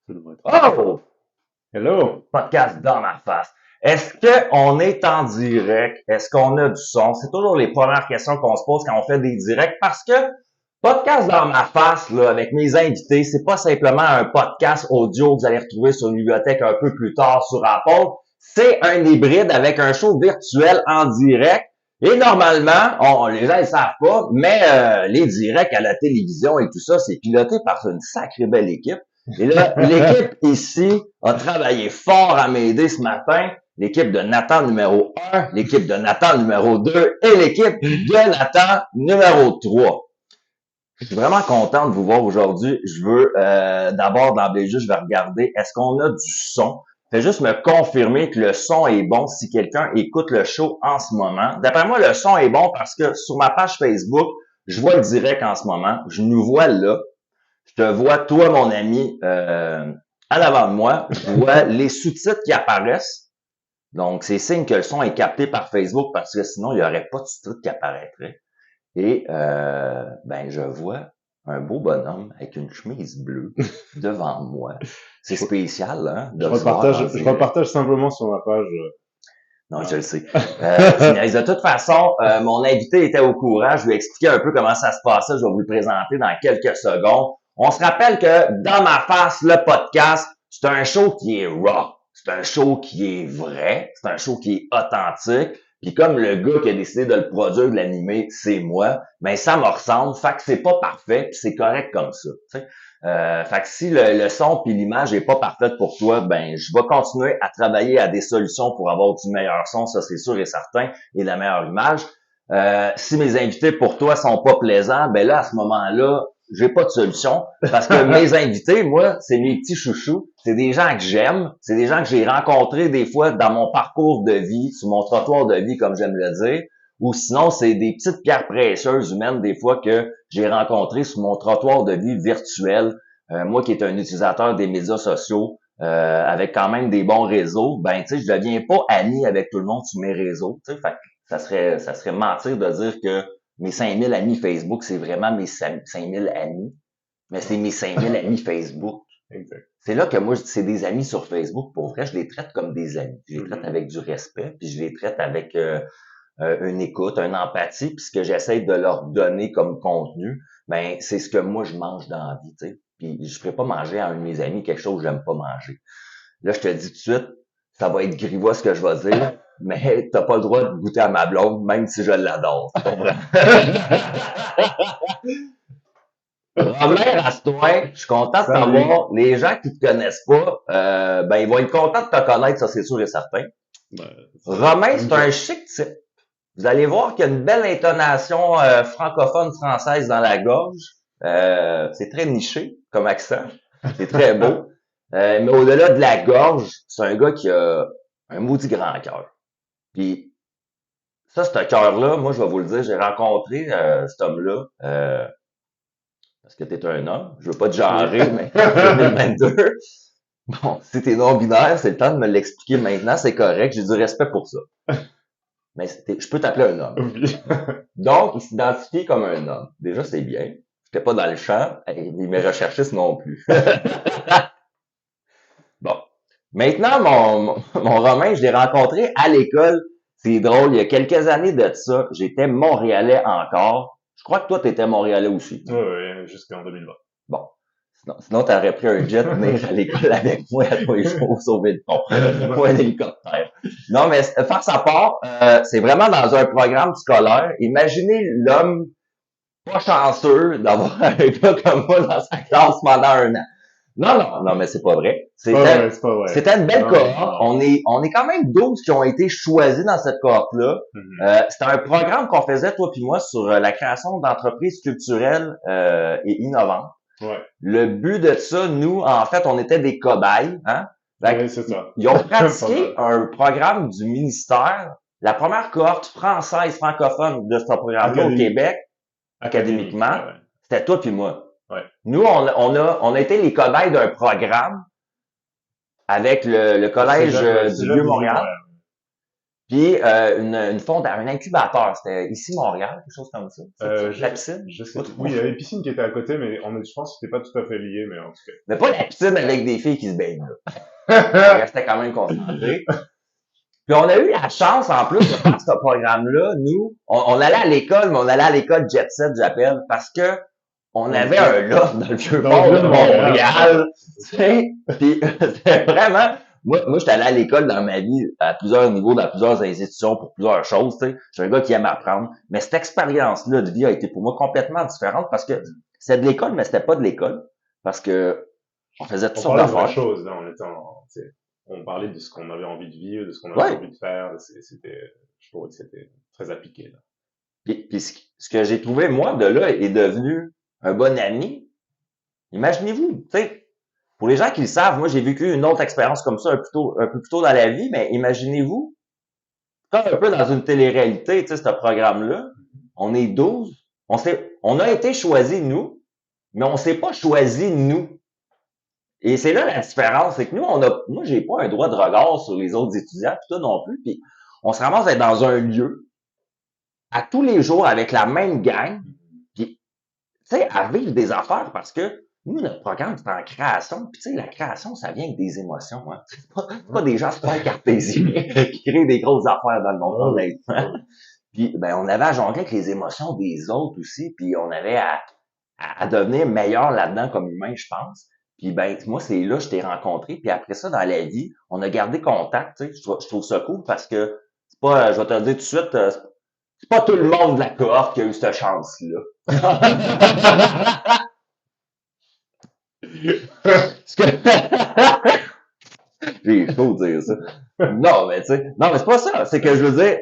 Oh! Hello! Podcast dans ma face. Est-ce qu'on est en direct? Est-ce qu'on a du son? C'est toujours les premières questions qu'on se pose quand on fait des directs parce que podcast dans ma face, là, avec mes invités, c'est pas simplement un podcast audio que vous allez retrouver sur une bibliothèque un peu plus tard sur Apple. C'est un hybride avec un show virtuel en direct. Et normalement, les gens ne savent pas, mais les directs à la télévision et tout ça, c'est piloté par une sacrée belle équipe. Et là, l'équipe ici a travaillé fort à m'aider ce matin. L'équipe de Nathan numéro 1, l'équipe de Nathan numéro 2 et l'équipe de Nathan numéro 3. Je suis vraiment content de vous voir aujourd'hui. Je veux d'abord d'emblée juste, je vais regarder, est-ce qu'on a du son? Fais juste me confirmer que le son est bon si quelqu'un écoute le show en ce moment. D'après moi, le son est bon parce que sur ma page Facebook, je vois le direct en ce moment. Je nous vois là. Je te vois, toi, mon ami, à l'avant de moi. Je vois les sous-titres qui apparaissent. Donc, c'est signe que le son est capté par Facebook parce que sinon, il n'y aurait pas de sous-titres qui apparaîtraient. Et ben, je vois un beau bonhomme avec une chemise bleue devant moi. C'est Je, spécial, hein, de je se voir en repartage simplement sur ma page. Non, je le sais. De toute façon, mon invité était au courant. Je lui ai expliqué un peu comment ça se passait. Je vais vous le présenter dans quelques secondes. On se rappelle que dans ma face, le podcast, c'est un show qui est raw. C'est un show qui est vrai. C'est un show qui est authentique. Puis comme le gars qui a décidé de le produire, de l'animer, c'est moi, ben ça me ressemble. Fait que c'est pas parfait, puis c'est correct comme ça. Tu sais. Fait que si le son puis l'image est pas parfaite pour toi, ben je vais continuer à travailler à des solutions pour avoir du meilleur son, ça c'est sûr et certain, et la meilleure image. Si mes invités pour toi sont pas plaisants, ben là à ce moment-là, j'ai pas de solution parce que mes invités, moi, c'est mes petits chouchous, c'est des gens que j'aime, c'est des gens que j'ai rencontrés des fois dans mon parcours de vie, sur mon trottoir de vie comme j'aime le dire, ou sinon c'est des petites pierres précieuses humaines des fois que j'ai rencontrées sur mon trottoir de vie virtuel. Moi qui est un utilisateur des médias sociaux, avec quand même des bons réseaux, ben tu sais, je deviens pas ami avec tout le monde sur mes réseaux, tu sais, fait que ça serait mentir de dire que mes 5000 amis Facebook, c'est vraiment mes 5000 amis, mais c'est mes 5000 amis Facebook. Exact. C'est là que moi, c'est des amis sur Facebook. Pour vrai, je les traite comme des amis. Je les traite avec du respect, puis je les traite avec une écoute, une empathie, puis ce que j'essaie de leur donner comme contenu, ben c'est ce que moi je mange dans la vie, tu sais. Puis je ferais pas manger à un de mes amis quelque chose que j'aime pas manger. Là, je te dis tout de suite, ça va être grivois ce que je vais dire, mais t'as pas le droit de goûter à ma blonde, même si je l'adore. Tu comprends? Romain Rastoin, je suis content de Salut. t'avoir. Les gens qui te connaissent pas, ben ils vont être contents de te connaître, ça c'est sûr et certain. Ben, Romain, c'est un chic type. Vous allez voir qu'il y a une belle intonation francophone française dans la gorge. C'est très niché comme accent. C'est très beau. Mais au-delà de la gorge, c'est un gars qui a un maudit grand cœur. Puis ça, ce cœur-là, moi, je vais vous le dire, j'ai rencontré cet homme-là parce que t'es un homme. Je veux pas te genrer, mais en 2022. Bon, si t'es non-binaire, c'est le temps de me l'expliquer maintenant, c'est correct, j'ai du respect pour ça. Mais je peux t'appeler un homme. oui. Donc, il s'identifie comme un homme. Déjà, c'est bien. J'étais pas dans le champ, et mes recherchistes non plus. Bon. Maintenant, mon Romain, je l'ai rencontré à l'école. C'est drôle, il y a quelques années de ça, j'étais Montréalais encore. Je crois que toi, t'étais Montréalais aussi. Oui, jusqu'en 2020. Bon. Sinon t'aurais pris un jet venir à l'école avec moi à tous les jours sauver le pont. Ou un hélicoptère. Non, mais face à part, c'est vraiment dans un programme scolaire. Imaginez l'homme pas chanceux d'avoir un gars comme moi dans sa classe pendant un an. Non, mais c'est pas vrai. C'est pas vrai. C'était une belle Non, cohorte. non. On est quand même 12 qui ont été choisis dans cette cohorte-là. Mhm. C'était un programme qu'on faisait, toi puis moi, sur la création d'entreprises culturelles et innovantes. Ouais. Le but de ça, nous, en fait, on était des cobayes, hein. Oui, c'est ça. Ils ont pratiqué un programme du ministère, la première cohorte française francophone de ce programme-là au Québec, académiquement, ouais. c'était toi puis moi. Ouais. Nous, on a été les cobayes d'un programme avec le collège du Vieux-Montréal. Puis un incubateur, c'était ici Montréal, quelque chose comme ça. La piscine? Je sais. Oui, il y avait une piscine qui était à côté, mais je pense que c'était pas tout à fait lié, mais en tout Mais pas la piscine avec des filles qui se baignent, là. On cas. restait quand même concentrés. Puis on a eu la chance, en plus, de faire ce programme-là. Nous, on allait à l'école, mais on allait à l'école Jet Set, j'appelle, parce que on avait un loft dans le vieux Dans port le vieux de de Montréal. Tu sais, puis c'était vraiment... Moi, j'étais allé à l'école dans ma vie, à plusieurs niveaux, dans plusieurs institutions, pour plusieurs choses, tu sais. Je suis un gars qui aime apprendre. Mais cette expérience-là de vie a été pour moi complètement différente parce que c'était de l'école, mais c'était pas de l'école. Parce que on faisait toutes On sortes parlait de vraies d'affaires. choses, là, on parlait de ce qu'on avait envie de vivre, de ce qu'on avait Ouais. envie de faire. Je trouvais que c'était très appliqué, là. Puis ce que j'ai trouvé, moi, de là, est devenu un bon ami. Imaginez-vous, tu sais, pour les gens qui le savent, moi, j'ai vécu une autre expérience comme ça un peu plus tôt dans la vie, mais imaginez-vous, comme un peu dans une télé-réalité, tu sais, ce programme-là, on est 12, on a été choisis, nous, mais on s'est pas choisi, nous. Et c'est là la différence, c'est que nous, moi, j'ai pas un droit de regard sur les autres étudiants, puis toi non plus, puis on se ramasse à être dans un lieu, à tous les jours, avec la même gang, puis, tu sais, à vivre des affaires, parce que nous, notre programme, c'est en création, puis tu sais, la création, ça vient avec des émotions, hein. C'est pas des gens super cartésiens qui créent des grosses affaires dans le monde, honnêtement. Puis, ben, on avait à jongler avec les émotions des autres aussi, puis on avait à devenir meilleur là-dedans comme humain, je pense. Puis ben, moi, c'est là que je t'ai rencontré. Puis après ça, dans la vie, on a gardé contact. Tu sais, je trouve ça cool parce que c'est pas, je vais te le dire tout de suite, c'est pas tout le monde de la cohorte qui a eu cette chance-là. Ce que- J'ai chaud de dire ça. Non, mais tu sais, non, mais c'est pas ça. C'est que je veux dire,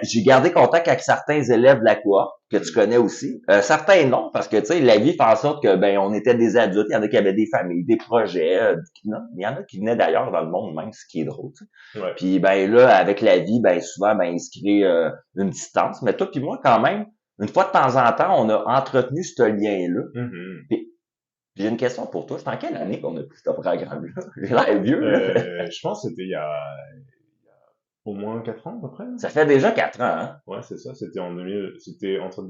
j'ai gardé contact avec certains élèves de la cohorte que tu connais aussi. Certains non, parce que tu sais, la vie fait en sorte que ben on était des adultes, il y en a qui avaient des familles, des projets, non, il y en a qui venaient d'ailleurs dans le monde même, ce qui est drôle. Tu sais. Ouais. Puis ben là, avec la vie, ben souvent, ben il se crée une distance. Mais toi puis moi, quand même, une fois de temps en temps, on a entretenu ce lien-là. Puis, j'ai une question pour toi. C'est en quelle année qu'on a pris ce programme-là? J'ai l'air vieux, là. Je pense que c'était il y a au moins 4 ans, à peu près. Ça fait déjà 4 ans, hein? Ouais, c'est ça. C'était entre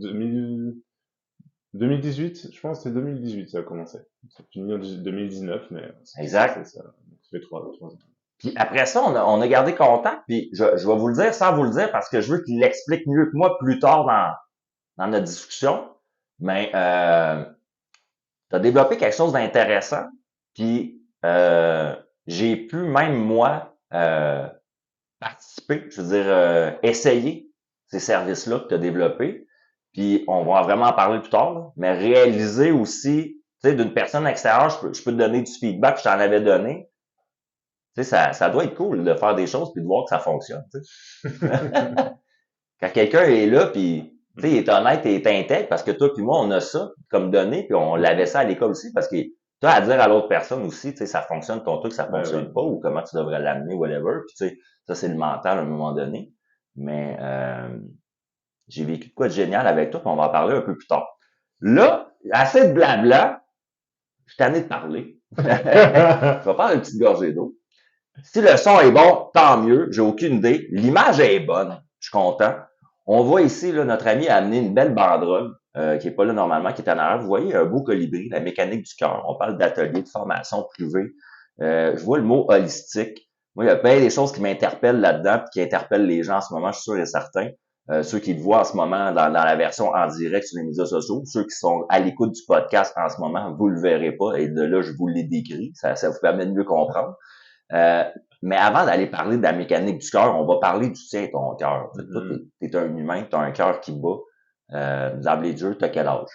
2018, je pense que c'était 2018, ça a commencé. C'est fini en 2019, mais Exact. c'est ça. Donc, ça fait 3 ans. Puis après ça, on a gardé contact, puis je vais vous le dire sans vous le dire parce que je veux qu'il l'explique mieux que moi plus tard dans notre discussion. Mais tu as développé quelque chose d'intéressant, puis j'ai pu même moi participer, je veux dire essayer ces services-là que tu as développés. Puis on va vraiment en parler plus tard, là, mais réaliser aussi, tu sais, d'une personne extérieure, je peux te donner du feedback, je t'en avais donné. Tu sais, ça doit être cool de faire des choses puis de voir que ça fonctionne. Tu sais. Quand quelqu'un est là puis tu sais, il est honnête et il est intègre parce que toi puis moi, on a ça comme données puis on l'avait ça à l'école aussi parce que tu as à dire à l'autre personne aussi, tu sais, ça fonctionne ton truc, ça fonctionne Ouais. pas ou comment tu devrais l'amener, whatever. Puis tu sais, ça c'est le mental à un moment donné. Mais j'ai vécu de quoi de génial avec toi puis on va en parler un peu plus tard. Là, assez de blabla, je suis tanné de parler. Je vais prendre une petite gorgée d'eau. Si le son est bon, tant mieux. J'ai aucune idée. L'image est bonne. Je suis content. On voit ici, là, notre ami a amené une belle banderole, qui est pas là normalement, qui est en arrière. Vous voyez un beau colibri, la mécanique du cœur. On parle d'atelier de formation privée. Je vois le mot holistique. Moi, il y a plein des choses qui m'interpellent là-dedans, puis qui interpellent les gens en ce moment, je suis sûr et certain. Ceux qui le voient en ce moment dans la version en direct sur les médias sociaux, ceux qui sont à l'écoute du podcast en ce moment, vous le verrez pas, et de là, je vous l'ai décrit. Ça vous permet de mieux comprendre. Mais avant d'aller parler de la mécanique du cœur, on va parler du tien, ton cœur. Toi, t'es un humain, t'as un cœur qui bat. D'emblée de jeu, t'as quel âge?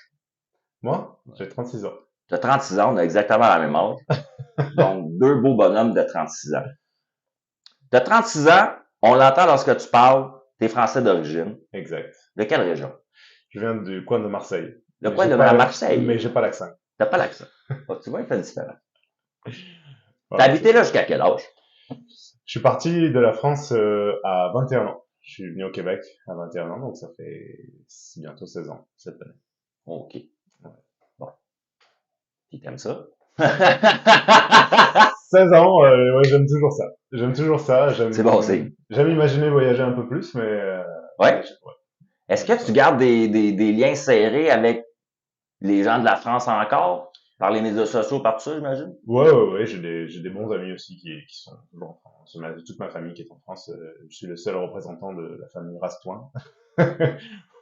Moi, j'ai 36 ans. T'as 36 ans, on a exactement la même âge. Donc, deux beaux bonhommes de 36 ans. T'as 36 ans, on l'entend lorsque tu parles, t'es français d'origine. Exact. De quelle région? Je viens du coin de Marseille. Le coin de Marseille. Mais j'ai pas l'accent. T'as pas l'accent. Tu vois, il fait une différence. Voilà, T'as habité là jusqu'à quel âge? Je suis parti de la France à 21 ans. Je suis venu au Québec à 21 ans, donc ça fait bientôt 16 ans cette année. OK. Bon. Puis t'aimes ça? 16 ans, ouais, j'aime toujours ça. J'aime toujours ça. C'est bon, c'est. J'aime imaginer voyager un peu plus, mais Ouais. ouais, Est-ce j'aime que ça. tu gardes des liens serrés avec les gens de la France encore? Par les médias sociaux, par tout ça, j'imagine? Ouais, j'ai des bons amis aussi qui sont toujours en France. Toute ma famille qui est en France. Je suis le seul représentant de la famille Rastoin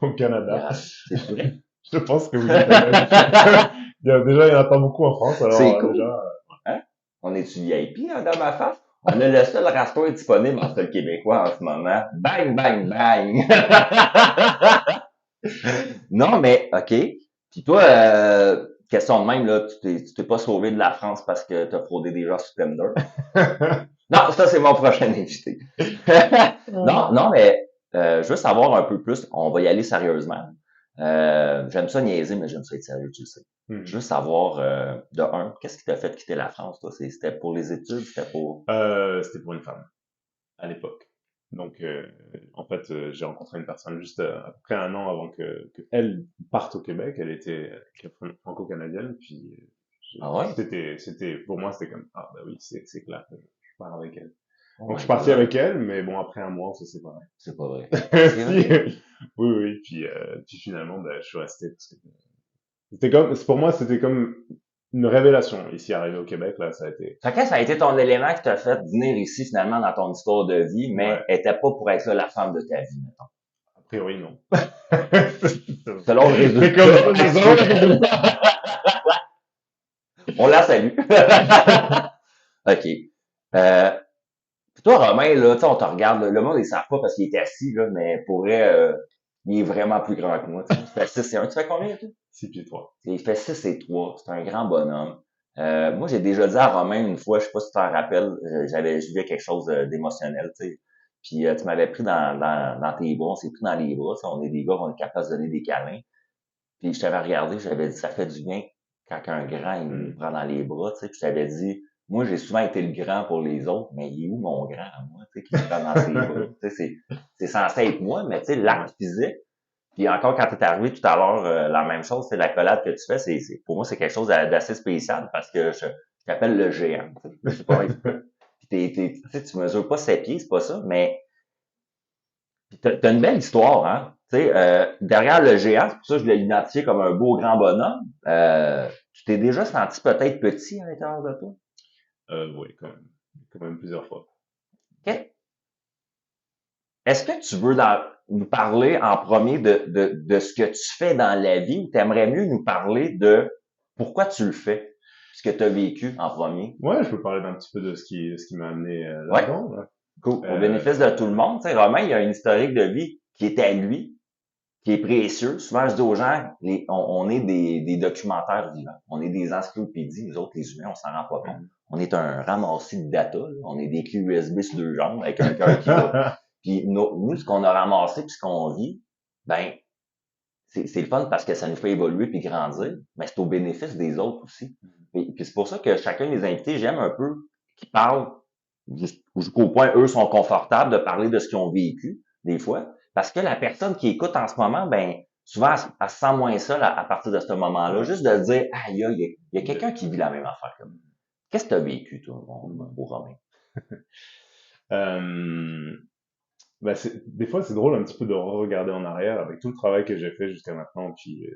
au Canada. C'est vrai? Je pense que oui, quand même. Déjà, il y en a pas beaucoup en France, alors C'est cool. déjà. Hein? On est-tu VIP, hein, dans ma face? On a le seul restaurant disponible en sol québécois en ce moment. Bang, bang, bang! Non, mais, OK. Puis toi, question de même, là, tu t'es pas sauvé de la France parce que t'as fraudé des gens sur Tinder. Non, ça, c'est mon prochain invité. Non, non, mais je veux savoir un peu plus. On va y aller sérieusement. J'aime ça niaiser, mais j'aime ça être sérieux, tu le sais. Je veux savoir, de un, qu'est-ce qui t'a fait quitter la France, toi? C'était pour les études? C'était pour... C'était pour une femme à l'époque. Donc, en fait, j'ai rencontré une personne juste à peu près un an avant que elle parte au Québec. Elle était franco-canadienne, puis Ah ouais? pour moi, c'était comme, ah bah oui, c'est clair que je pars avec elle. Oh Donc, je my suis parti God. avec elle, mais bon, après un mois, on s'est séparés. C'est pas vrai. C'est Si, vrai? oui, puis finalement, bah, je suis resté parce que pour moi, c'était comme une révélation ici arrivé au Québec, là, ça a été, Fait que ça a été ton élément qui t'a fait venir ici, finalement, dans ton histoire de vie, mais ouais, était pas pour être là la femme de ta vie, mettons. a priori, non. Selon le C'est résultat. comme tous les autres. On la salue. OK. Euh, Puis toi, Romain, là, tu sais, on te regarde, le monde, ils savent pas parce qu'il est assis, là, mais pour vrai, il est vraiment plus grand que moi, tu sais. Il fait 6 et 1. Tu fais combien, toi? 6 pieds 3. Il fait 6 et 3. C'est un grand bonhomme. Moi, j'ai déjà dit à Romain une fois, je sais pas si tu t'en rappelles, je vivais quelque chose d'émotionnel, tu sais. Puis tu m'avais pris dans tes bras, on s'est pris dans les bras, tu sais, on est des gars, on est capable de se donner des câlins. Puis je t'avais regardé, j'avais dit, ça fait du bien quand un grand, il nous prend dans les bras, tu sais. Puis je t'avais dit, moi, j'ai souvent été le grand pour les autres, mais il est où mon grand à moi, tu sais, qui me prend dans ses bras? Tu sais, c'est censé être moi, mais tu sais, Ouais. l'acte physique. Puis encore, quand t'es arrivé tout à l'heure, la même chose, c'est l'accolade que tu fais, pour moi, c'est quelque chose d'assez spécial parce que je t'appelle le géant, tu sais. Je sais pas exprès. Puis tu sais, tu mesures pas 7 pieds, c'est pas ça, mais puis t'as une belle histoire, hein. Tu sais, derrière le géant, c'est pour ça que je l'ai identifié comme un beau grand bonhomme. Tu t'es déjà senti peut-être petit à l'intérieur de toi? Oui, quand même plusieurs fois. Ok. Est-ce que tu veux nous parler en premier de ce que tu fais dans la vie ou t'aimerais mieux nous parler de pourquoi tu le fais, ce que tu as vécu en premier? Ouais, je peux parler d'un petit peu de ce qui m'a amené Ouais, là-dedans, là. cool. Au bénéfice de tout le Euh, monde, tu sais, Romain, il a une historique de vie qui est à lui, qui est précieux. Souvent, je dis aux gens, on est des documentaires vivants. On est des encyclopédies. Nous autres, les humains, on s'en rend pas compte. On est un ramassis de data, là. On est des clés USB sur 2 jambes avec un cœur qui bat. Puis nous, ce qu'on a ramassé puis ce qu'on vit, ben, c'est le fun parce que ça nous fait évoluer puis grandir, mais c'est au bénéfice des autres aussi. Puis c'est pour ça que chacun des invités, j'aime un peu qu'ils parlent jusqu'au point eux sont confortables de parler de ce qu'ils ont vécu des fois, parce que la personne qui écoute en ce moment, ben souvent elle se sent moins seule à partir de ce moment-là, ouais. juste de dire aïe, il y a quelqu'un qui vit la même affaire que moi. Qu'est-ce que tu as vécu toi, mon beau Romain? Euh, Bah des fois, c'est drôle un petit peu de regarder en arrière avec tout le travail que j'ai fait jusqu'à maintenant, puis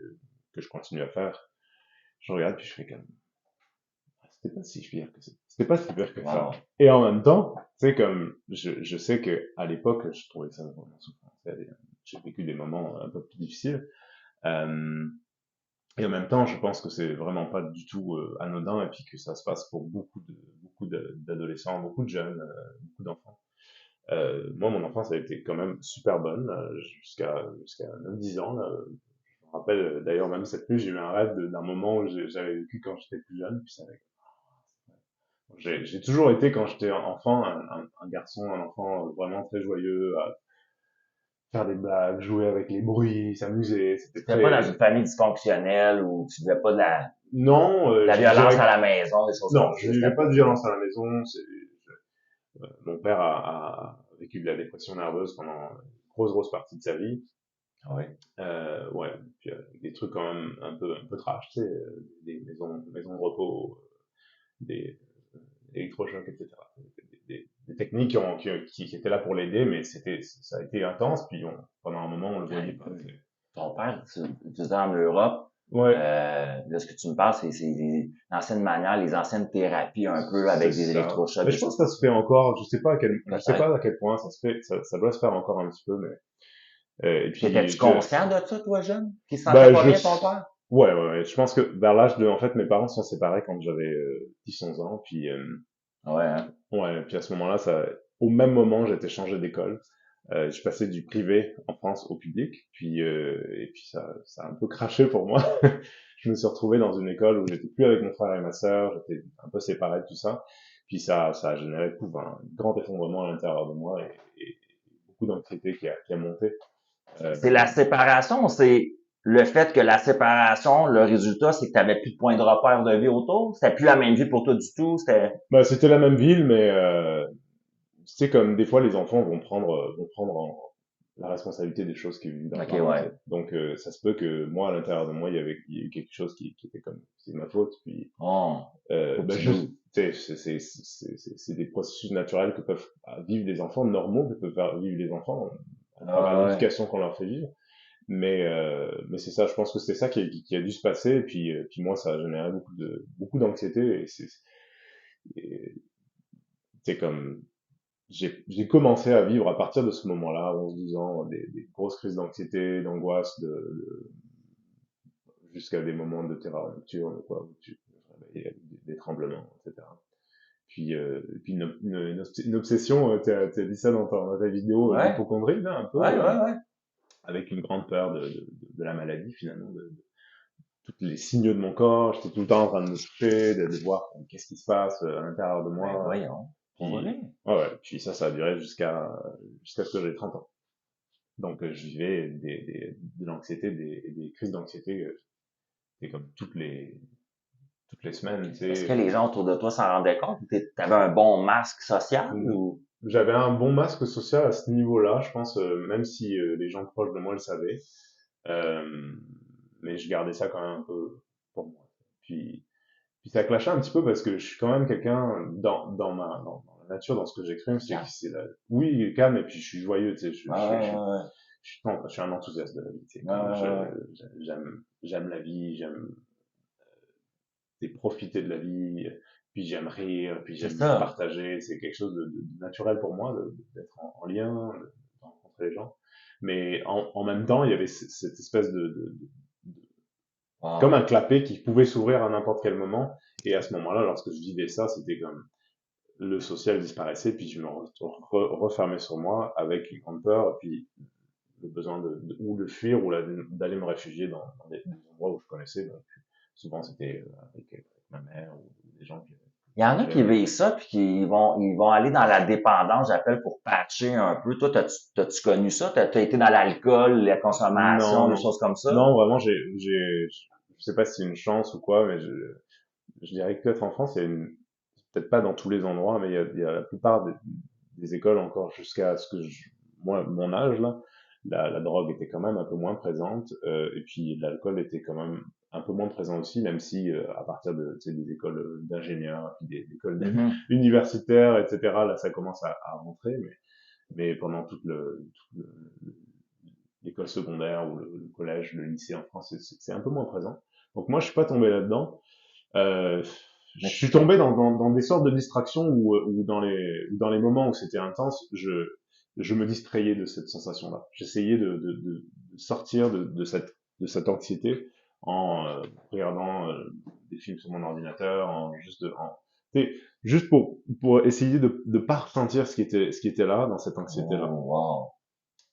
que je continue à faire. Je regarde, puis je fais comme, ah, c'était pas si pire que ça. C'était pas si pire que ça. Wow. Et en même temps, tu sais, comme, je sais que à l'époque, je trouvais ça vraiment souffrant. J'ai vécu des moments un peu plus difficiles. Euh, et en même temps, je pense que c'est vraiment pas du tout anodin, et puis que ça se passe pour d'adolescents, beaucoup de jeunes, beaucoup d'enfants. Moi, mon enfance a été quand même super bonne jusqu'à 9-10 ans. Là. Je me rappelle d'ailleurs même cette nuit, j'ai eu un rêve d'un moment où j'avais vécu quand j'étais plus jeune. Puis j'ai toujours été quand j'étais enfant un garçon, un enfant vraiment très joyeux, à faire des blagues, jouer avec les bruits, s'amuser. C'était C'était pas dans une très famille dysfonctionnelle où tu vivais pas non, de la je violence dirais à la maison, des choses non, comme je ça. vivais C'était pas pas. de violence à la maison. Mon père a vécu de la dépression nerveuse pendant une grosse partie de sa vie. Ouais. Ouais, puis des trucs quand même un peu trash, tu sais, des maisons de repos, des électrochocs, etc. Des techniques qui étaient là pour l'aider, mais ça a été intense, puis pendant un moment, on le voyait pas. Ton père, tu disais en Europe, Ouais, là, ce que tu me parles, c'est les anciennes manières, les anciennes thérapies un peu avec c'est des ça. électrochocs. Mais je pense que ça se fait encore, je sais pas Peut-être. à quel point ça se fait, ça doit se faire encore un petit peu, mais, et puis, Étais-tu conscient de ça, toi, jeune? Qu'il se sentait bah, pas bien, ton père? ouais, je pense que vers l'âge de, en fait, mes parents sont séparés quand j'avais 10-11 ans, puis Ouais, hein? ouais, puis à ce moment-là, au même moment, j'étais changé d'école. Je passais du privé en France au public, puis et puis ça a un peu craché pour moi. Je me suis retrouvé dans une école où j'étais plus avec mon frère et ma sœur, j'étais un peu séparé de tout ça. Puis ça a généré un grand effondrement à l'intérieur de moi et beaucoup d'anxiété qui a monté. Euh, C'est la séparation, c'est le fait que la séparation, le résultat, c'est que tu n'avais plus de point de repère de vie autour? C'était plus la même vie pour toi du tout? C'était... Bah, c'était la même ville, mais c'est comme des fois les enfants vont prendre la responsabilité des choses qu'ils vivent dans Ok, leur vie, tu ouais. sais. Donc ça se peut que moi à l'intérieur de moi il y a eu quelque chose qui était comme c'est ma faute, puis Oh, bah, petit juste bout. tu sais c'est des processus naturels que peuvent vivre les enfants, normaux que peuvent vivre les enfants à travers Ah, ouais. l'éducation qu'on leur fait vivre. Mais c'est ça, je pense que c'est ça qui a dû se passer, et puis moi ça a généré beaucoup d'anxiété, et c'est comme j'ai commencé à vivre à partir de ce moment-là, 11-12 ans, des grosses crises d'anxiété, d'angoisse, jusqu'à des moments de terreur nocturne, quoi, où tu te réveilles avec des tremblements, etc. Puis une obsession, t'as dit ça dans ta vidéo Ouais, d'hypocondrie, là, un peu, ouais. avec une grande peur de la maladie, finalement, de tous les signaux de mon corps, j'étais tout le temps en train de me toucher, de voir qu'est-ce qui se passe à l'intérieur de Ben moi. voyons. Pour vrai. Puis, ouais, puis ça a duré jusqu'à ce que j'ai 30 ans. Donc, je vivais de l'anxiété, des crises d'anxiété, c'est comme toutes les semaines, tu Est-ce que sais. les gens autour de toi s'en rendaient compte? T'avais un bon masque social ou? J'avais un bon masque social à ce niveau-là, je pense, même si les gens proches de moi le savaient. Euh, mais je gardais ça quand même un peu pour moi. Puis, puis ça clashait un petit peu parce que je suis quand même quelqu'un dans la nature, dans ce que j'exprime, Calme. oui, calme, et puis je suis joyeux, tu sais, Ouais. je suis un enthousiaste de la vie, tu sais, comme Ouais. j'aime la vie, j'aime profiter de la vie, puis j'aime rire, puis C'est j'aime ça. partager, c'est quelque chose de naturel pour moi, d'être en lien, de rencontrer les gens. Mais en même temps, il y avait cette espèce comme Wow. un clapet qui pouvait s'ouvrir à n'importe quel moment. Et à ce moment-là, lorsque je vivais ça, c'était comme le social disparaissait, puis je me refermais sur moi avec une grande peur, et puis le besoin ou de fuir, ou d'aller me réfugier dans des endroits où je connaissais. Donc, souvent, c'était avec ma mère ou des gens Il y en a que qui j'aimais. vivent ça puis ils vont aller dans la dépendance, j'appelle pour patcher un peu. Toi, t'as-tu connu ça? T'as été dans l'alcool, la consommation, des Non, choses comme ça? non, vraiment, je sais pas si c'est une chance ou quoi, mais je dirais que peut-être en France, peut-être pas dans tous les endroits, mais il y a la plupart des écoles encore jusqu'à ce que moi, mon âge là, la drogue était quand même un peu moins présente, et puis l'alcool était quand même un peu moins présent aussi, même si à partir de, tu sais, des écoles d'ingénieurs, puis des écoles Mhm. universitaires, etc. Là, ça commence à rentrer, mais pendant l'école secondaire ou le collège, le lycée en France, c'est un peu moins présent. Donc moi, je suis pas tombé là-dedans. Euh, je Mais suis tombé dans des sortes de distractions où dans les moments où c'était intense, je me distrayais de cette sensation-là. J'essayais de sortir de cette anxiété en regardant des films sur mon ordinateur, tu sais, juste pour essayer de pas ressentir ce qui était là dans cette anxiété-là. oh, wow.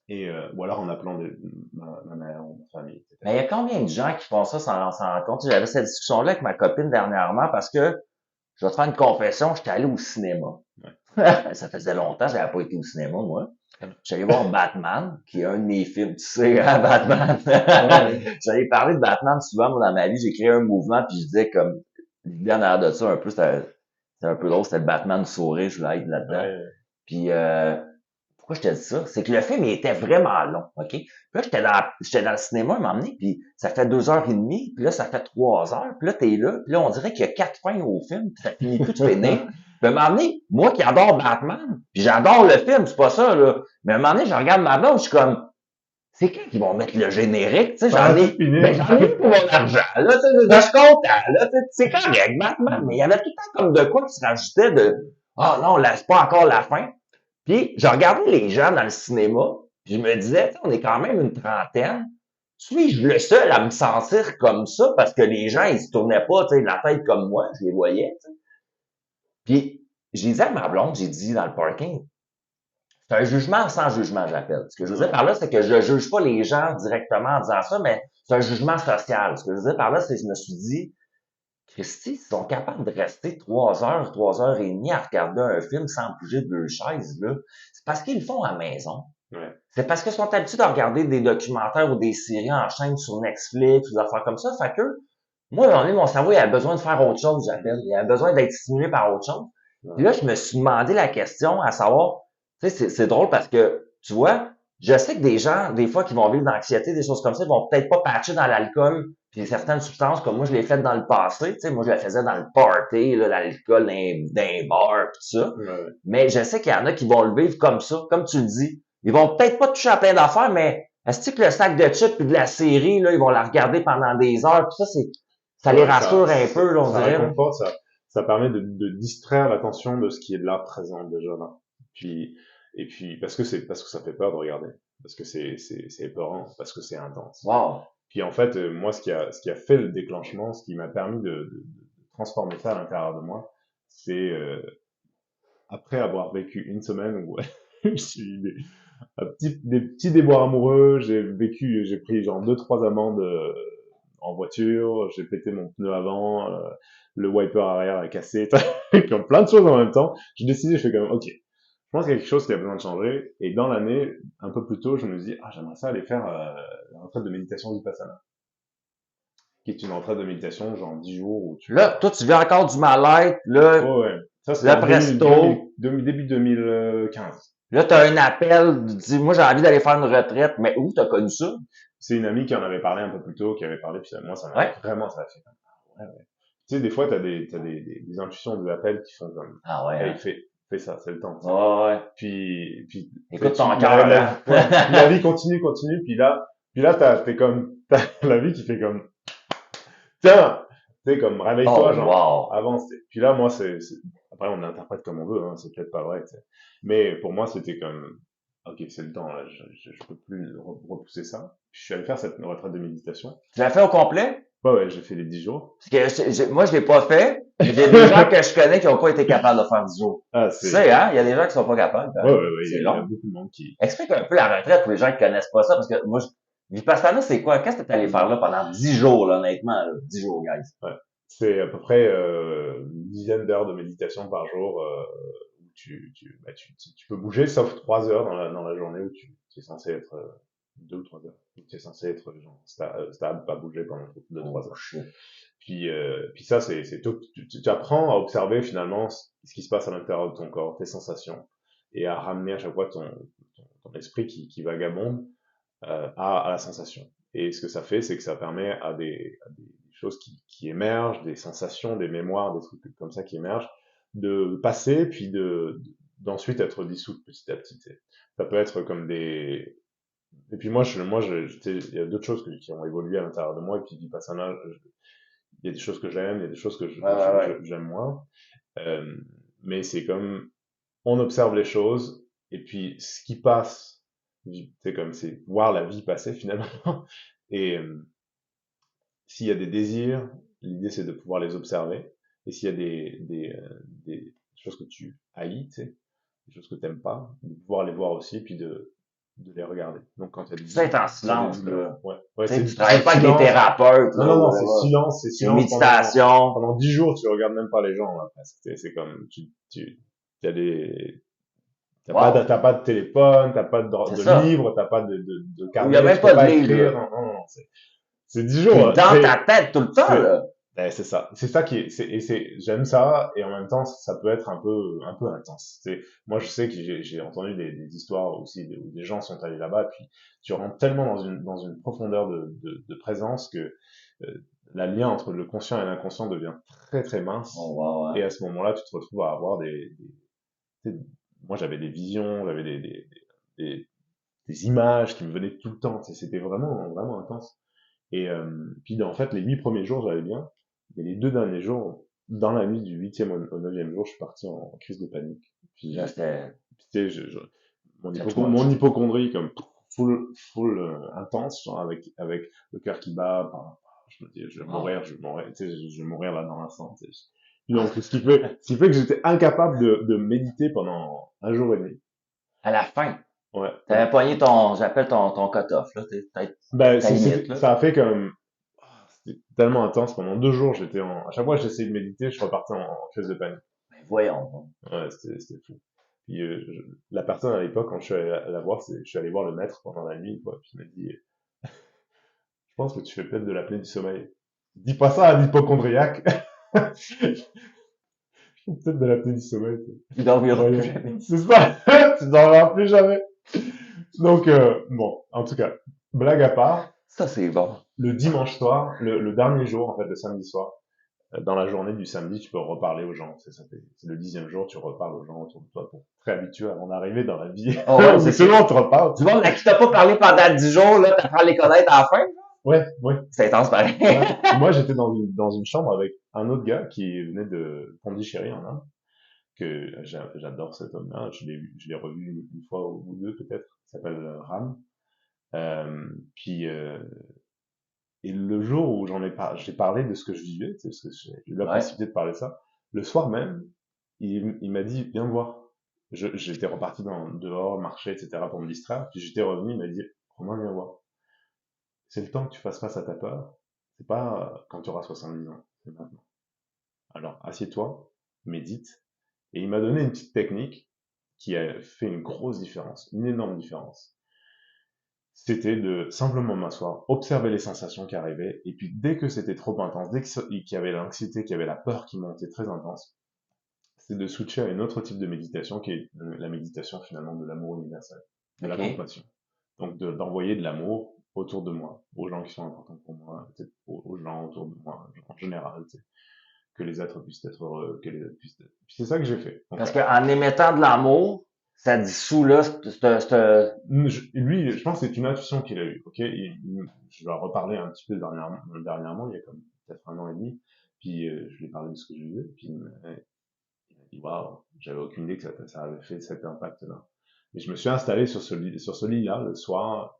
Et ou alors en appelant ma mère ou ma famille, Mais il y etc. a combien de gens qui font ça sans s'en rendre compte? J'avais cette discussion-là avec ma copine dernièrement parce que je vais te faire une confession, j'étais allé au cinéma. Ouais. Ça faisait longtemps que j'avais pas été au cinéma, moi. J'allais voir Batman, qui est un de mes films, tu sais, hein, Batman. Ouais, J'allais parler de Batman souvent, moi, dans ma vie. J'ai créé un mouvement, puis je disais comme, l'idée en arrière de ça, un peu, c'était un peu drôle, c'était le Batman sourire, je voulais être là-dedans. ouais, Puis, pourquoi je te dis ça? C'est que le film, il était vraiment long, OK? Puis là, j'étais dans le cinéma, il m'a emmené, puis ça fait 2h30, puis là, ça fait 3 heures, puis là, t'es là, puis là, on dirait qu'il y a 4 fins au film, puis ça finit plus de finir. Puis à un moment donné, moi qui adore Batman, puis j'adore le film, c'est pas ça, là. Mais à un moment donné, je regarde ma blonde, je suis comme, c'est quand qu'ils vont mettre le générique, tu sais, j'en ai pour mon argent, là, tu sais, je suis content, là, tu sais, c'est correct, Batman, mais il y avait tout le temps comme de quoi qui se rajoutait de, ah non, là, c'est pas encore la fin. Puis, je regardais les gens dans le cinéma, puis je me disais, on est quand même une trentaine. Suis-je le seul à me sentir comme ça? Parce que les gens, ils se tournaient pas, tu sais, de la tête comme moi, je les voyais, tu sais. Puis, j'ai dit à ma blonde, j'ai dit dans le parking, c'est un jugement sans jugement, j'appelle. Ce que je veux dire par là, c'est que je juge pas les gens directement en disant ça, mais c'est un jugement social. Ce que je veux dire par là, c'est que je me suis dit, Christy, ils sont capables de rester 3 heures, 3 heures et demie à regarder un film sans bouger de leur chaise, là. C'est parce qu'ils le font à la maison. Ouais. C'est parce qu'ils sont habitués à regarder des documentaires ou des séries en chaîne sur Netflix ou des affaires comme ça. Fait que, moi, à un moment donné, mon cerveau, il a besoin de faire autre chose, j'appelle. Il a besoin d'être stimulé par autre chose. Puis là, je me suis demandé la question à savoir, tu sais, c'est drôle parce que, tu vois, je sais que des gens, des fois, qui vont vivre d'anxiété, des choses comme ça, ils vont peut-être pas patcher dans l'alcool puis certaines substances, comme moi, je l'ai fait dans le passé, tu sais, moi, je le faisais dans le party, là, l'alcool dans les bars, pis tout ça. Ouais. Mais je sais qu'il y en a qui vont le vivre comme ça, comme tu le dis. Ils vont peut-être pas toucher à plein d'affaires, mais est-ce que le sac de chips puis de la série, là, ils vont la regarder pendant des heures, puis ça les rassure un peu, là, on ça dirait. réconforte, ça permet de distraire l'attention de ce qui est là présent déjà là. Et puis parce que ça fait peur de regarder, parce que c'est épeurant, parce que c'est intense. Wow. Puis en fait, moi, ce qui a fait le déclenchement, ce qui m'a permis de transformer ça à l'intérieur de moi, c'est après avoir vécu une semaine où j'ai eu des petits déboires amoureux, j'ai pris genre 2-3 amendes en voiture, j'ai pété mon pneu avant, le wiper arrière est cassé, comme plein de choses en même temps. J'ai décidé, je fais comme, ok, je pense qu'il y a quelque chose qui a besoin de changer. Et dans l'année, un peu plus tôt, je me dis, j'aimerais ça aller faire la retraite de méditation Vipassana, qui est une retraite de méditation, genre 10 jours où Là, toi, tu viens encore du mal-être, là, oh, ouais. Ça, c'est le presto. début 2015. Là, t'as un appel, dis, moi, j'ai envie d'aller faire une retraite, mais où t'as connu ça? C'est une amie qui en avait parlé un peu plus tôt, qui avait parlé, puis moi, ça m'a vraiment, ça a fait comme, ouais. Tu sais, des fois, t'as des intuitions, des appels qui font comme, Ah ouais. Hey, fais ça, c'est le temps. Ouais. Puis, écoute ton cœur, là. La vie continue, puis là, t'as la vie qui fait comme, tiens, tu sais, comme, réveille-toi, genre, avance. Puis là, moi, après, on l'interprète comme on veut, hein, c'est peut-être pas vrai, tu sais. Mais pour moi, c'était comme, ok, c'est le temps, là, je peux plus repousser ça. Je suis allé faire cette retraite de méditation. Tu l'as fait au complet? Ouais, j'ai fait les 10 jours. Parce que moi, je l'ai pas fait. Il y a des gens que je connais qui ont pas été capables de faire 10 jours. Ah, tu sais, hein? Il y a des gens qui sont pas capables. Ouais, c'est il y long. a beaucoup de monde qui... Explique un peu la retraite pour les gens qui connaissent pas ça, parce que moi, Vipassana, c'est quoi? Qu'est-ce que t'es allé faire là pendant 10 jours, là, honnêtement, là? 10 jours, guys. Ouais. C'est à peu près une dizaine d'heures de méditation par jour où tu peux bouger, sauf 3 heures dans la journée où tu es censé être 2 ou 3 heures. Tu es censé être genre stable, pas bouger pendant 2-3 heures. Puis ça, c'est tout. Tu apprends à observer finalement ce qui se passe à l'intérieur de ton corps, tes sensations, et à ramener à chaque fois ton esprit qui vagabonde à la sensation. Et ce que ça fait, c'est que ça permet à des choses qui émergent, des sensations, des mémoires, des trucs comme ça qui émergent, de passer, puis d'ensuite être dissoutes petit à petit. Ça peut être comme des... Et puis moi, il y a d'autres choses qui ont évolué à l'intérieur de moi, et puis Vipassana, il y a des choses que j'aime, il y a des choses que j'aime moins. Mais c'est comme, on observe les choses, et puis ce qui passe, c'est voir la vie passer finalement. Et s'il y a des désirs, l'idée c'est de pouvoir les observer. Et s'il y a des choses que tu haïs, des choses que t'aimes pas, de pouvoir les voir aussi, puis de les regarder. Donc quand il y a c'est en silence, là. Ouais, tu travailles pas avec des thérapeutes. Non, c'est silence, c'est silence. Méditation. Pendant 10 jours, tu regardes même pas les gens, là, presque. C'est comme, t'as des... T'as pas de téléphone, t'as pas de livre, t'as pas de carnet. Il y a même pas de livre. Non, c'est 10 jours. Dans ta tête tout le temps, là. Ben, c'est ça. C'est ça qui est, j'aime ça, et en même temps, ça peut être un peu intense. Moi, je sais que j'ai entendu des histoires aussi où des gens sont allés là-bas, et puis tu rentres tellement dans une profondeur de présence que la lien entre le conscient et l'inconscient devient très très mince. Oh, wow, Et hein. à ce moment-là, tu te retrouves à avoir tu sais, moi, j'avais des visions, j'avais des, des images qui me venaient tout le temps. C'était vraiment, vraiment intense. Et puis en fait, les 8 premiers jours, j'allais bien. Et les 2 derniers jours, dans la nuit du 8e au 9e jour, je suis parti en crise de panique. Là, Puis, c'était tu sais, c'était too much. mon hypochondrie, comme full intense, genre avec le cœur qui bat. Je me dis, Wow. je vais mourir, tu sais, je vais mourir là dans l'instant. Tu sais. Donc, ce qui fait que j'étais incapable de méditer pendant un jour et demi. À la fin, Ouais. t'avais pogné j'appelle ton cut-off, là. T'es peut-être Ben, ta limite, là. ça a fait comme, c'était tellement intense. Pendant 2 jours, à chaque fois que j'essayais de méditer, je repartais en crise de panique. Ben, voyons donc. Ouais, c'était fou. Puis, la personne à l'époque, quand je suis allé la voir, je suis allé voir le maître pendant la nuit, quoi. Puis il m'a dit, je pense que tu fais peut-être de l'apnée du sommeil. Dis pas ça à l'hypochondriaque. Peut-être de l'apnée du sommeil. Tu dormiras plus Voyons. jamais. C'est ça. Tu dormiras plus jamais. Donc, bon, en tout cas, blague à part, Ça, c'est bon. le dimanche soir, le dernier jour, en fait, le samedi soir, dans la journée du samedi, tu peux reparler aux gens. C'est le 10e jour, tu reparles aux gens autour de toi pour très habitué avant d'arriver dans la vie Oh, ouais, où c'est tout le ça. monde te reparle. Du monde à qui t'as pas parlé pendant 10 jours, là, t'apprends à les connaître à la fin. Ouais, ouais, C'est intense, pareil. ouais. Puis moi, j'étais dans une chambre avec un autre gars qui venait de Pondichéry en Inde, que j'adore cet homme-là. Je l'ai revu une fois ou deux peut-être. Il s'appelle Ram. Puis et le jour où j'ai parlé de ce que je vivais, tu sais, parce que j'ai eu la Ouais. possibilité de parler de ça, le soir même, il m'a dit, viens me voir. J'étais reparti dehors, marcher, etc. pour me distraire. Puis j'étais revenu, il m'a dit, Romain, viens voir. C'est le temps que tu fasses face à ta peur. C'est pas quand tu auras 70 ans, c'est maintenant. Alors, assieds-toi, médite. Et il m'a donné une petite technique qui a fait une grosse différence, une énorme différence. C'était de simplement m'asseoir, observer les sensations qui arrivaient, et puis dès que c'était trop intense, dès qu'il y avait l'anxiété, qu'il y avait la peur qui montait très intense, c'est de switcher à une autre type de méditation qui est la méditation finalement de l'amour universel, de la OK. compassion. Donc d'envoyer de l'amour autour de moi, aux gens qui sont importants pour moi, peut-être aux gens autour de moi, en général, tu sais, que les êtres puissent être heureux, que les êtres puissent être... Puis c'est ça que j'ai fait. Donc, Parce qu'en émettant de l'amour, ça dissout, là, lui, je pense que c'est une intuition qu'il a eue, ok? Je lui ai reparlé un petit peu dernièrement, il y a comme peut-être un an et demi, puis je lui ai parlé de ce que je vivais, puis il m'a dit, waouh, j'avais aucune idée que ça avait fait cet impact-là. Et je me suis installé sur ce lit-là, le soir,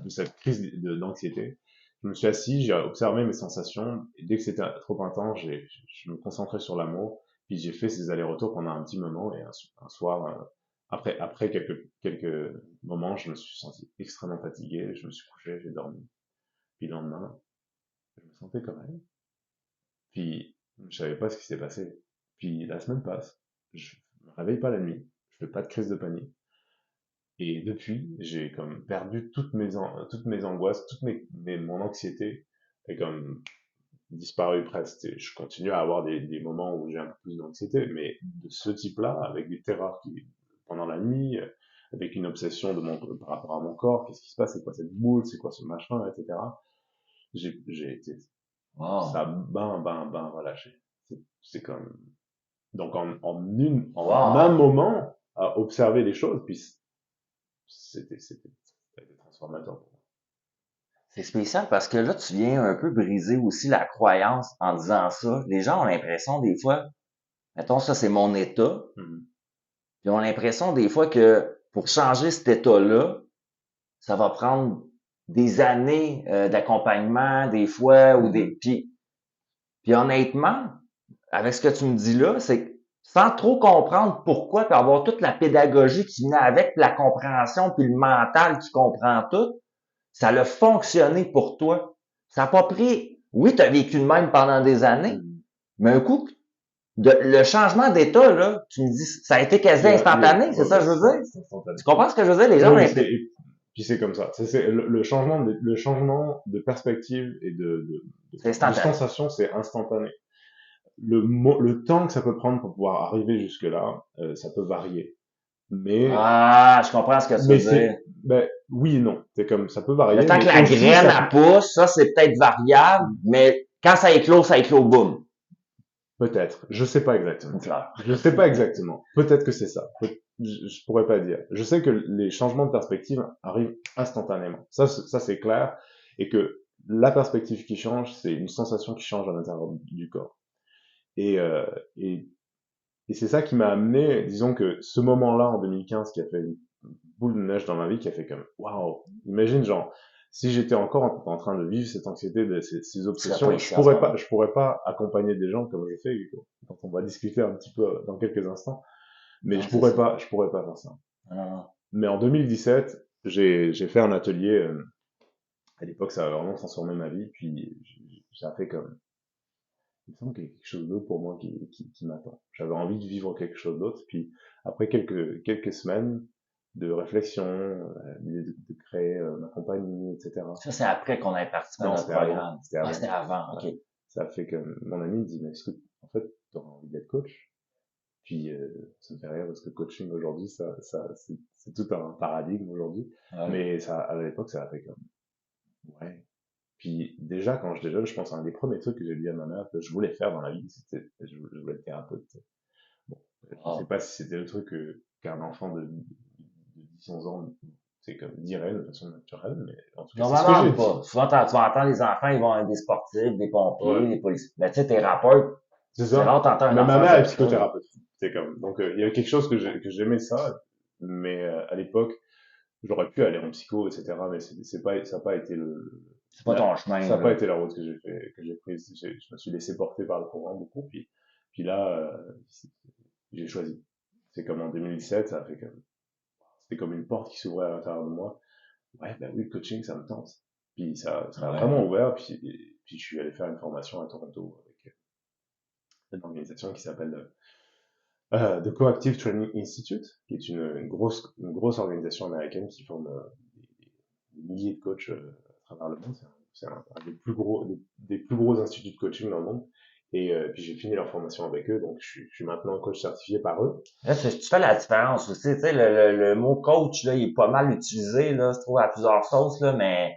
de cette crise d'anxiété. Je me suis assis, j'ai observé mes sensations, et dès que c'était trop intense, je me concentrais sur l'amour, puis j'ai fait ces allers-retours pendant un petit moment, et un soir, après quelques moments, je me suis senti extrêmement fatigué, je me suis couché, j'ai dormi. Puis le lendemain, je me sentais correct. Puis, je savais pas ce qui s'est passé. Puis la semaine passe, je me réveille pas la nuit, je fais pas de crise de panique. Et depuis, j'ai comme perdu toutes mes angoisses, mon anxiété est comme disparu presque. Et je continue à avoir des moments où j'ai un peu plus d'anxiété, mais de ce type-là, avec des terreurs qui, pendant la nuit, avec une obsession par rapport à mon corps, qu'est-ce qui se passe, c'est quoi cette boule, c'est quoi ce machin, etc. J'ai été, ça, wow. relâché. C'est comme, donc en un Wow. moment, à observer les choses, puis ça a été transformateur pour moi. C'est spécial parce que là, tu viens un peu briser aussi la croyance en disant ça. Les gens ont l'impression des fois, mettons ça c'est mon état, Mhm. ils ont l'impression des fois que pour changer cet état-là, ça va prendre des années d'accompagnement, des fois, ou des. Mhm. Puis honnêtement, avec ce que tu me dis là, c'est que sans trop comprendre pourquoi, puis avoir toute la pédagogie qui venait avec, puis la compréhension, puis le mental qui comprend tout, ça a fonctionné pour toi. Ça n'a pas pris. Oui, tu as vécu de même pendant des années, Mhm. mais un coup, le changement d'état, là, tu me dis, ça a été quasi instantané, c'est Ouais, ça ouais, que je veux dire? c'est instantané. Tu comprends ce que je veux dire? Les gens ont Oui, l'impression. puis c'est comme ça. C'est le changement de perspective et C'est de instantané. sensation, c'est instantané. Le temps que ça peut prendre pour pouvoir arriver jusque-là, ça peut varier. Mais, Ah, je comprends ce que tu veux mais dire. oui et non. C'est comme, ça peut Le varier, temps que mais la aussi, graine, ça elle pousse, ça, c'est peut-être variable, mais quand ça éclot, boum. peut-être. Je sais pas exactement. Une fleur. Je sais pas exactement. Peut-être que c'est ça. Je pourrais pas dire. Je sais que les changements de perspective arrivent instantanément. Ça c'est clair. Et que la perspective qui change, c'est une sensation qui change à l'intérieur du corps. Et, euh, et, et c'est ça qui m'a amené, disons que ce moment-là en 2015 qui a fait une boule de neige dans ma vie, qui a fait comme, waouh, imagine genre, si j'étais encore en train de vivre cette anxiété, ces Tu serais pas obsessions, ici en ce moment. je pourrais pas accompagner des gens comme je fais, dont on va discuter un petit peu dans quelques instants, mais Non, c'est ça. je pourrais pas faire ça. Non. Mais en 2017, j'ai fait un atelier, à l'époque ça a vraiment transformé ma vie, puis j'ai fait comme, il me semble qu'il y a quelque chose d'autre pour moi qui m'attend. J'avais envie de vivre quelque chose d'autre. Puis après quelques semaines de réflexion, l'idée de créer ma compagnie, etc. Ça, c'est après qu'on ait participé à Non, notre c'était avant. programme. C'était Ah, avant. c'était avant, Ouais. ok. Ça a fait que mon ami me dit, mais est-ce que, en fait, tu auras envie d'être coach? Puis ça me fait rire parce que coaching aujourd'hui, c'est tout un paradigme aujourd'hui. Ouais. Mais ça, à l'époque, ça a fait comme, ouais. Puis déjà, quand j'étais jeune, je pense un des premiers trucs que j'ai dit à ma mère que je voulais faire dans la vie, c'était, je voulais être thérapeute. Bon, je sais Wow. pas si c'était le truc qu'un enfant de 10-11 ans, c'est comme dirait de façon naturelle, mais en tout cas, c'est ce que j'ai Normalement dit. pas. Souvent, tu vas entendre les enfants, ils vont être des sportifs, des pompiers, Ouais, des policiers. Mais tu sais, thérapeute, c'est c'est rare ça. d'entendre Mais un ma enfant mère est dire ça. psychothérapeute. C'est comme, donc il y a quelque chose que j'aimais ça, mais à l'époque, j'aurais pu aller en psycho, etc. Mais c'est pas, ça n'a pas été C'est pas ton chemin, ça n'a pas là. été la route que j'ai prise. Je me suis laissé porter par le courant beaucoup, puis là, j'ai choisi. C'est comme en 2017, ça a fait comme, c'était comme une porte qui s'ouvrait à l'intérieur de moi. Ouais, bah oui, le coaching, ça me tente. Puis ça a Ouais. vraiment ouvert, puis je suis allé faire une formation à Toronto avec une organisation qui s'appelle The Coactive Training Institute, qui est une grosse organisation américaine qui forme des milliers de coachs à travers le monde. C'est un des plus gros instituts de coaching dans le monde. Et puis j'ai fini leur formation avec eux, donc je suis maintenant coach certifié par eux. Là, tu fais la différence aussi. Tu sais, le mot coach, là, il est pas mal utilisé, là, je trouve, à plusieurs sauces, là, mais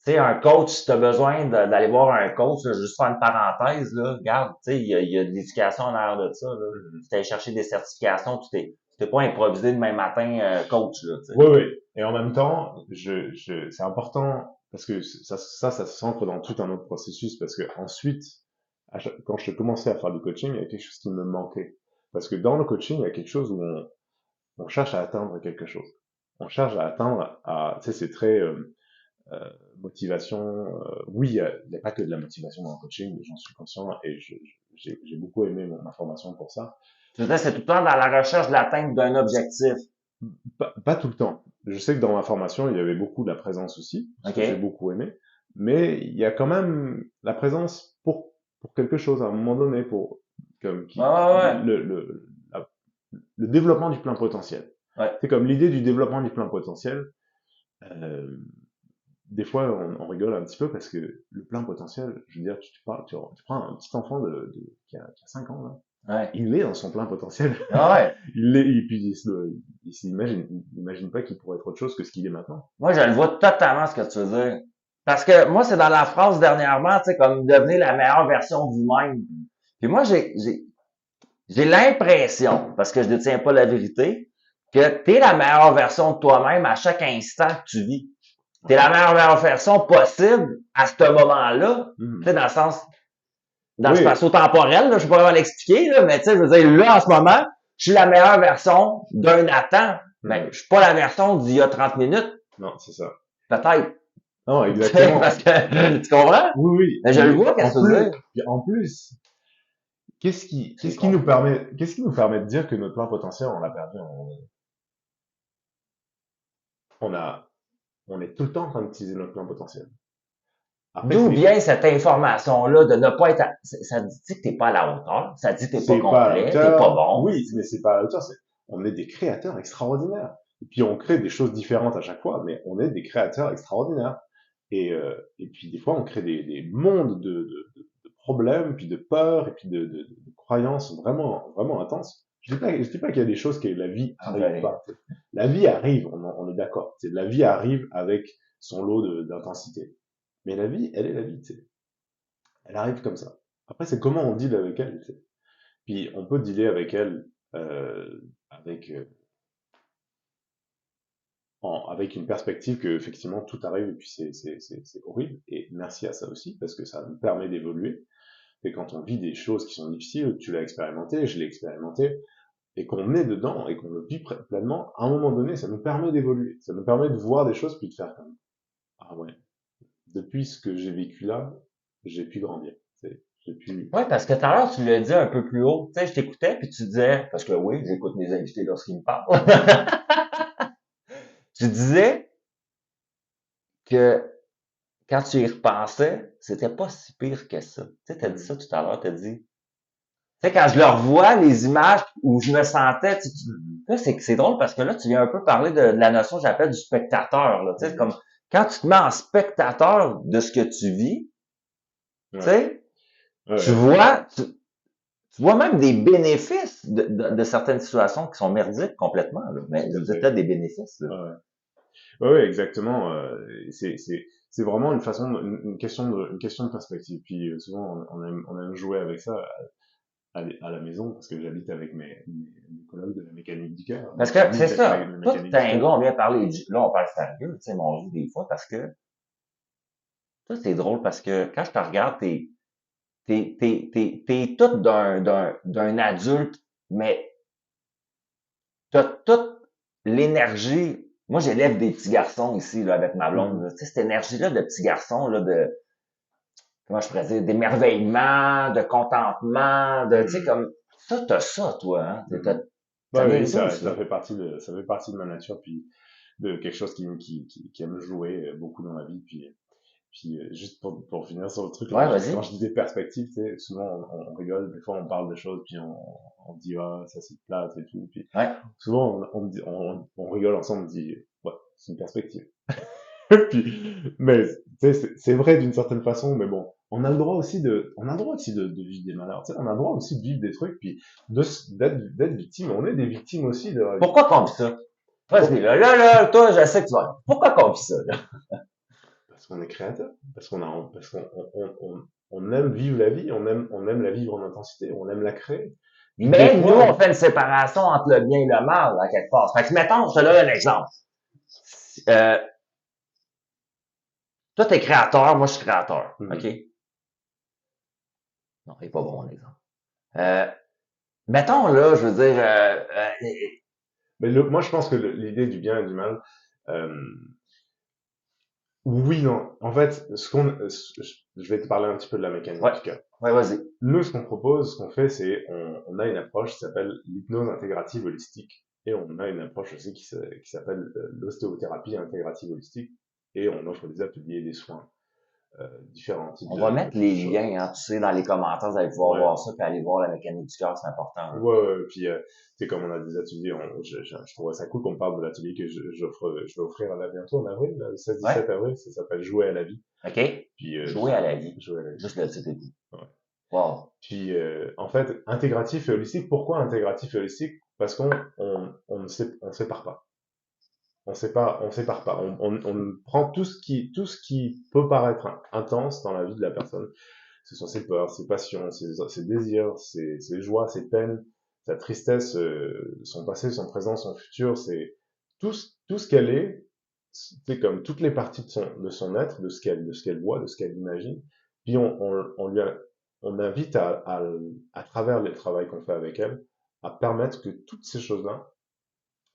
tu sais, un coach, si tu as besoin d'aller voir un coach, là, juste faire une parenthèse, là, regarde, tu sais, il y a de l'éducation en arrière de ça, là. Tu allé chercher des certifications, tu t'es pas improvisé demain matin coach, là, tu sais. Oui, oui. Et en même temps, c'est important parce que ça s'ancre dans tout un autre processus parce que ensuite, quand je commençais à faire du coaching, il y a quelque chose qui me manquait. Parce que dans le coaching, il y a quelque chose où on cherche à atteindre quelque chose. On cherche à atteindre tu sais, c'est très motivation. Oui, il y a pas que de la motivation dans le coaching, j'en suis conscient et j'ai beaucoup aimé ma formation pour ça. Tu veux dire, c'est tout le temps dans la recherche de l'atteinte d'un objectif. Pas tout le temps. Je sais que dans ma formation, il y avait beaucoup de la présence aussi, ce OK? que j'ai beaucoup aimé. Mais il y a quand même la présence pour quelque chose à un moment donné, pour comme Ouais, ouais, ouais. le développement du plein potentiel. Ouais. C'est comme l'idée du développement du plein potentiel. Euh, des fois, on rigole un petit peu parce que le plein potentiel, je veux dire, tu prends un petit enfant qui a 5 ans là, Ouais. il est dans son plein potentiel. Ah ouais. Et puis il s'imagine pas qu'il pourrait être autre chose que ce qu'il est maintenant. Moi, je le vois totalement ce que tu veux dire. Parce que moi, c'est dans la phrase dernièrement, tu sais, comme devenir la meilleure version de vous-même. Puis moi, j'ai l'impression, parce que je ne détiens pas la vérité, que tu es la meilleure version de toi-même à chaque instant que tu vis. Tu es la meilleure version possible à ce moment-là. Tu sais, dans le sens, dans le Oui, spatio-temporel, là, je sais pas comment l'expliquer, là, mais tu sais, je veux dire, là, en ce moment, je suis la meilleure version d'un Nathan, mais je suis pas la version d'il y a 30 minutes, non, c'est ça. peut-être. Non, exactement. Parce que, tu comprends? Oui, oui. Mais je le vois, qu'est-ce que tu veux dire? En plus, C'est complexe. qu'est-ce qui nous permet de dire que notre plein potentiel, on l'a perdu? On a, on est tout le temps en train d'utiliser notre plein potentiel. Après, D'où vient cette information-là de ne pas être ça dit que t'es pas à la hauteur, ça dit que t'es pas c'est pas à la complet, t'es pas hauteur. bon. Oui, mais c'est pas à la hauteur. On est des créateurs extraordinaires. Et puis on crée des choses différentes à chaque fois, mais on est des créateurs extraordinaires. Et puis des fois, on crée des mondes de problèmes, puis de peurs, et puis de croyances vraiment intenses. Je dis pas qu'il y a des choses que la vie arrive pas. T'sais. La vie arrive, on est d'accord. La vie arrive avec son lot d'intensité. Mais la vie, elle est la vie, t'sais. Elle arrive comme ça. Après, c'est comment on deal avec elle, t'sais. Puis on peut dealer avec elle avec avec une perspective que effectivement tout arrive et puis c'est horrible. Et merci à ça aussi parce que ça nous permet d'évoluer. Et quand on vit des choses qui sont difficiles, tu l'as expérimenté, je l'ai expérimenté, et qu'on est dedans et qu'on le vit pleinement, à un moment donné, ça nous permet d'évoluer. Ça nous permet de voir des choses puis de faire comme ah ouais. Depuis ce que j'ai vécu là, j'ai pu grandir. J'ai pu. Ouais, parce que tout à l'heure, tu l'as dit un peu plus haut. Tu sais, je t'écoutais, puis tu disais, parce que oui, j'écoute mes invités lorsqu'ils me parlent. Tu disais que quand tu y repensais, c'était pas si pire que ça. Tu sais, t'as dit ça tout à l'heure, t'as dit. Tu sais, quand je le revois, les images où je me sentais, là, c'est drôle parce que là, tu viens un peu parler de la notion, j'appelle du spectateur, là. Tu sais, comme, quand tu te mets en spectateur de ce que tu vis, tu sais, tu vois, tu vois même des bénéfices de certaines situations qui sont merdiques complètement, là. Mais c'est peut-être des bénéfices, là. Ouais, exactement. C'est vraiment une façon, une question de perspective. Puis souvent, on aime jouer avec ça à la maison parce que j'habite avec mes collègues de la mécanique du cœur. Parce que c'est ça. Toi, t'es un gars, on vient parler, là, on parle sérieux, tu sais, mais on joue des fois parce que, ça, c'est drôle parce que quand je te regarde, t'es tout d'un adulte, mais t'as toute l'énergie. Moi, j'élève des petits garçons ici, là, avec ma blonde, là. Tu sais, cette énergie-là de petits garçons, là, comment je pourrais dire, d'émerveillement, de contentement, tu sais, comme, t'as ça, toi, hein. Oui, ça fait partie de ma nature, puis de quelque chose qui aime jouer beaucoup dans la vie, puis juste pour finir sur le truc, ouais, là, quand je disais perspective, tu sais, souvent on rigole, des fois on parle de choses, puis on dit ah ça c'est plate et tout, puis ouais. souvent on rigole ensemble, on dit ouais c'est une perspective. Puis, mais tu sais, c'est vrai d'une certaine façon, mais bon, on a le droit aussi de vivre des malheurs, tu sais, on a le droit aussi de vivre des trucs, puis d'être victime, on est des victimes aussi de la vie. Pourquoi qu'on vit ça? Vas-y, là, toi, je sais que tu vas. Pourquoi qu'on vit ça, là? Parce qu'on est créateur, parce qu'on aime vivre la vie, on aime la vivre en intensité, on aime la créer. Mais nous, on fait une séparation entre le bien et le mal, à quelque part. Fait que, mettons, je te donne un exemple. Euh, Toi, t'es créateur, moi, je suis créateur. OK? Non, il est pas bon, mon exemple. Mettons, là, je veux dire, mais moi, je pense que l'idée du bien et du mal, oui, non. En fait, je vais te parler un petit peu de la mécanique du cœur. Ouais, vas-y. Nous, ce qu'on propose, ce qu'on fait, c'est, on a une approche qui s'appelle l'hypnose intégrative holistique. Et on a une approche aussi qui s'appelle l'ostéothérapie intégrative holistique. Et on offre des ateliers et des soins. Différents types on va mettre les liens, hein, tu sais, dans les commentaires, vous allez pouvoir voir ça, puis aller voir la mécanique du cœur, c'est important. Hein. Ouais, puis, tu sais, comme on a des ateliers, je trouve ça cool qu'on parle de l'atelier que je vais offrir là bientôt en avril, le 16-17 avril, ça s'appelle Jouer à la vie. OK. Puis, jouer à la vie. Juste le titre et tout. Ouais. Wow. Puis, en fait, intégratif et holistique, pourquoi intégratif et holistique? Parce qu'on on sépare pas. On sépare pas. On prend tout ce qui peut paraître intense dans la vie de la personne. Ce sont ses peurs, ses passions, ses désirs, ses joies, ses peines, sa tristesse, son passé, son présent, son futur, c'est tout ce qu'elle est, c'est comme toutes les parties de son être, de ce qu'elle voit, de ce qu'elle imagine. Puis on invite à travers le travail qu'on fait avec elle, à permettre que toutes ces choses-là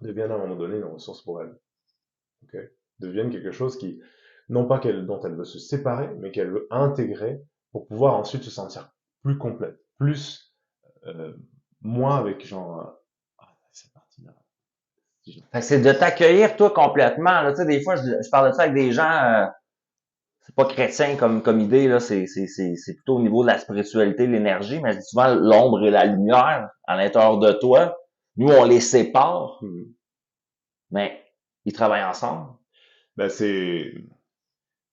deviennent à un moment donné une ressource pour elle. Okay, deviennent quelque chose qui, non pas dont elle veut se séparer, mais qu'elle veut intégrer pour pouvoir ensuite se sentir plus complète, plus, moins avec genre, c'est parti là. Fait que c'est de t'accueillir toi complètement, là, tu sais, des fois, je parle de ça avec des gens, c'est pas chrétien comme idée, là, c'est plutôt au niveau de la spiritualité, de l'énergie, mais souvent l'ombre et la lumière à l'intérieur de toi, nous, on les sépare, mais ils travaillent ensemble. Ben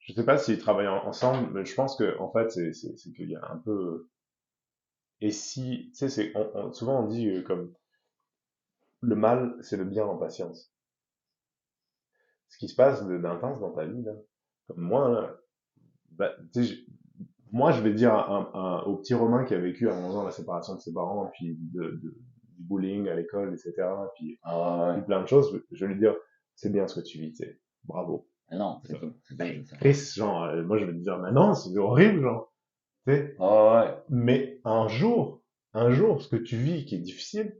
je sais pas s'ils travaillent ensemble, mais je pense que en fait c'est qu'il y a un peu et si tu sais souvent on dit comme le mal c'est le bien en patience. Ce qui se passe d'intense dans ta vie là, comme moi là, bah, tu sais, moi je vais dire au petit Romain qui a vécu à 11 ans la séparation de ses parents, puis du bullying à l'école, etc. Ah ouais. Puis plein de choses, je vais lui dire c'est bien ce que tu vis, tu sais, bravo. Mais non, c'est Ça. ça. C'est Ben, bien ça. Chris, genre, moi je vais te dire, mais non, c'est horrible, genre, tu sais. Ah ouais. Mais un jour, ce que tu vis qui est difficile,